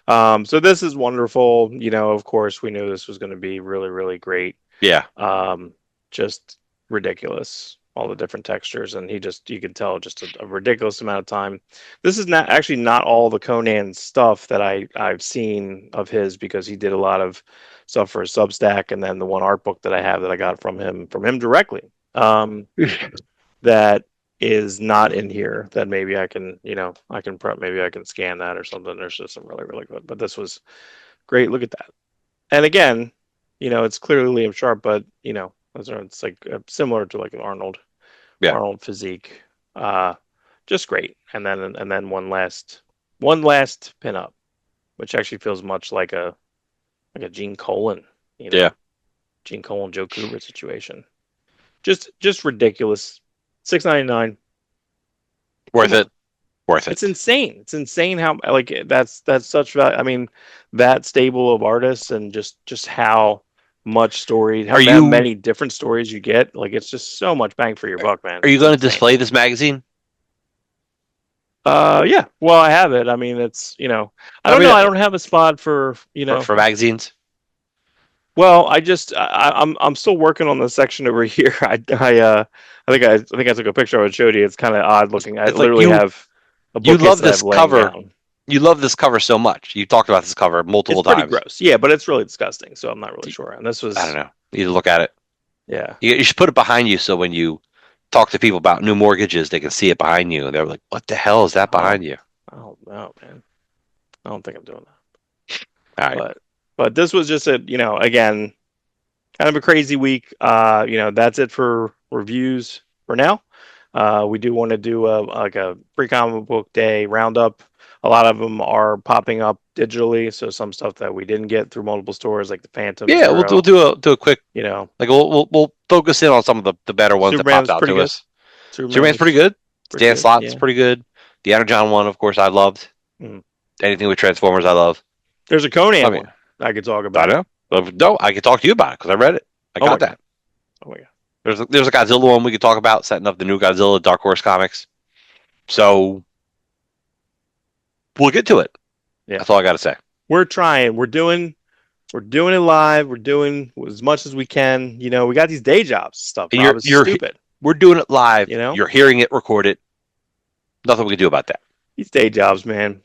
so this is wonderful. Of course, we knew this was going to be really, really great. Yeah, Um, just ridiculous. All the different textures, and you can tell just a ridiculous amount of time. This is not all the Conan stuff that I've seen of his because he did a lot of stuff for his Substack, and then the one art book that I have that I got from him directly. that is not in here that maybe I can, maybe I can scan that or something. There's just some really, really good. But this was great. Look at that. And again, it's clearly Liam Sharp, but it's like similar to like an Yeah. Arnold physique. Uh, just great. And then one last pinup, which actually feels much like a Gene Colan, you Yeah. know, Gene Colan, Joe Kubert situation. Just ridiculous. 6.99. Worth Come on. it. Worth It's it. insane. It's insane how like that's such value. I mean, that stable of artists and just how much story, Are how you many different stories you get. Like it's just so much bang for your buck, man. are you It's going to insane. display this magazine? Yeah. Well, I have it. I mean, I I don't mean, know. I don't have a spot for for magazines. Well, I'm still working on the section over here. I think I took a picture. I would show you. It's kind of odd looking. I It's like literally have a you bookcase love that I this have laying cover. down. You love this cover so much. You talked about this cover It's multiple pretty times. gross. Yeah, but it's really disgusting. So I'm not really sure. And this I don't was know. You need to look at it. yeah. You should put it behind you so when you talk to people about new mortgages, they can see it behind you. And they're like, "What the hell is that Oh, behind you?" I don't know, man. I don't think I'm doing that. All right. But this was just again, kind of a crazy week. That's it for reviews for now. We do want to do a free comic book day roundup. A lot of them are popping up digitally, so some stuff that we didn't get through multiple stores, like the Phantom Yeah, we'll Zero. do a quick You know, like we'll focus in on some of the better ones that popped Superman's out pretty to good. us. Superman Superman's pretty was good. pretty Stan good. Slott's Yeah. pretty good. The John one, of course, I loved. Mhm. Anything with Transformers, I love. There's a I Conan mean, one I could talk I about. know. No, I could talk to you about it because I read it. I Oh my got god. that. Oh my god. There's a Godzilla one we could talk about, setting up the new Godzilla Dark Horse comics. So we'll get to it. Yeah. That's all I got to say. We're trying. We're doing it live. We're doing as much as we can. We got these day jobs and stuff, And Rob. It's stupid. we're doing it live. You know, You're hearing it recorded. Nothing we can do about that. these day jobs, man.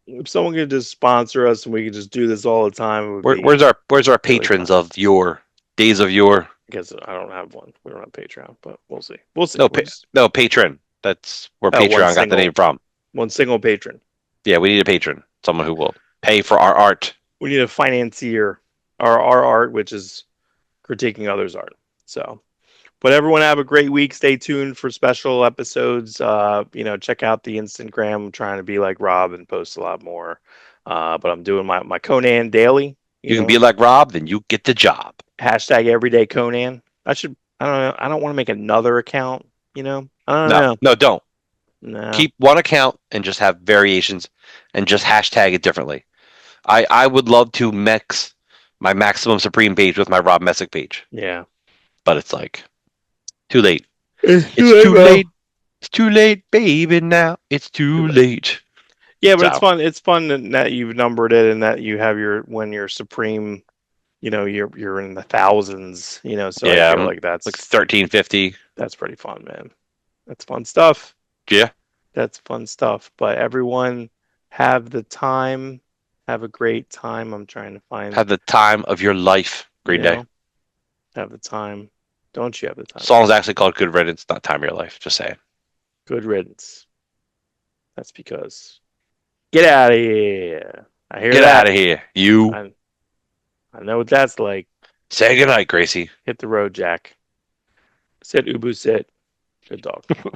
If someone could just sponsor us and we could just do this all the time, it would be Where's our really patrons fun. of your days of your I guess I don't have one. We don't have Patreon, but we'll see. We'll see. no We'll just no patron. That's where one Patreon got the name single from. one single patron. Yeah, we need a patron, someone who will pay for our art. We need a financier, our art, which is critiquing others' art. So, but everyone have a great week. Stay tuned for special episodes. Check out the Instagram. I'm trying to be like Rob and post a lot more. But I'm doing my Conan daily. You can be like Rob, then you get the job. Hashtag everyday Conan. I don't know. I don't want to make another account. I don't No, know. no, don't. No. Keep one account and just have variations and just hashtag it differently. I would love to mix my Maximum Supreme page with my Rob Messick page, Yeah. but it's like too late. It's too It's late, too bro. late. It's too late, baby. Now it's Too too late. late. Yeah, but it's So fun. It's fun that you've numbered it and that you have when you're supreme. You're in the thousands. So I yeah, feel I'm like like that's 1350. that's pretty fun, man. That's fun stuff. Yeah, That's fun stuff. But everyone have the time. Have a great time. I'm trying to find. have the time of your life. You Green Day. know, have the time. Don't you have the time? Song's actually called Good Riddance, not Time of Your Life. Just saying. Good riddance. That's because get out of here. I hear Get that. out of here. You I know what that's like. say goodnight, Gracie. Hit the road, Jack. Sit, Ubu, sit. Good dog.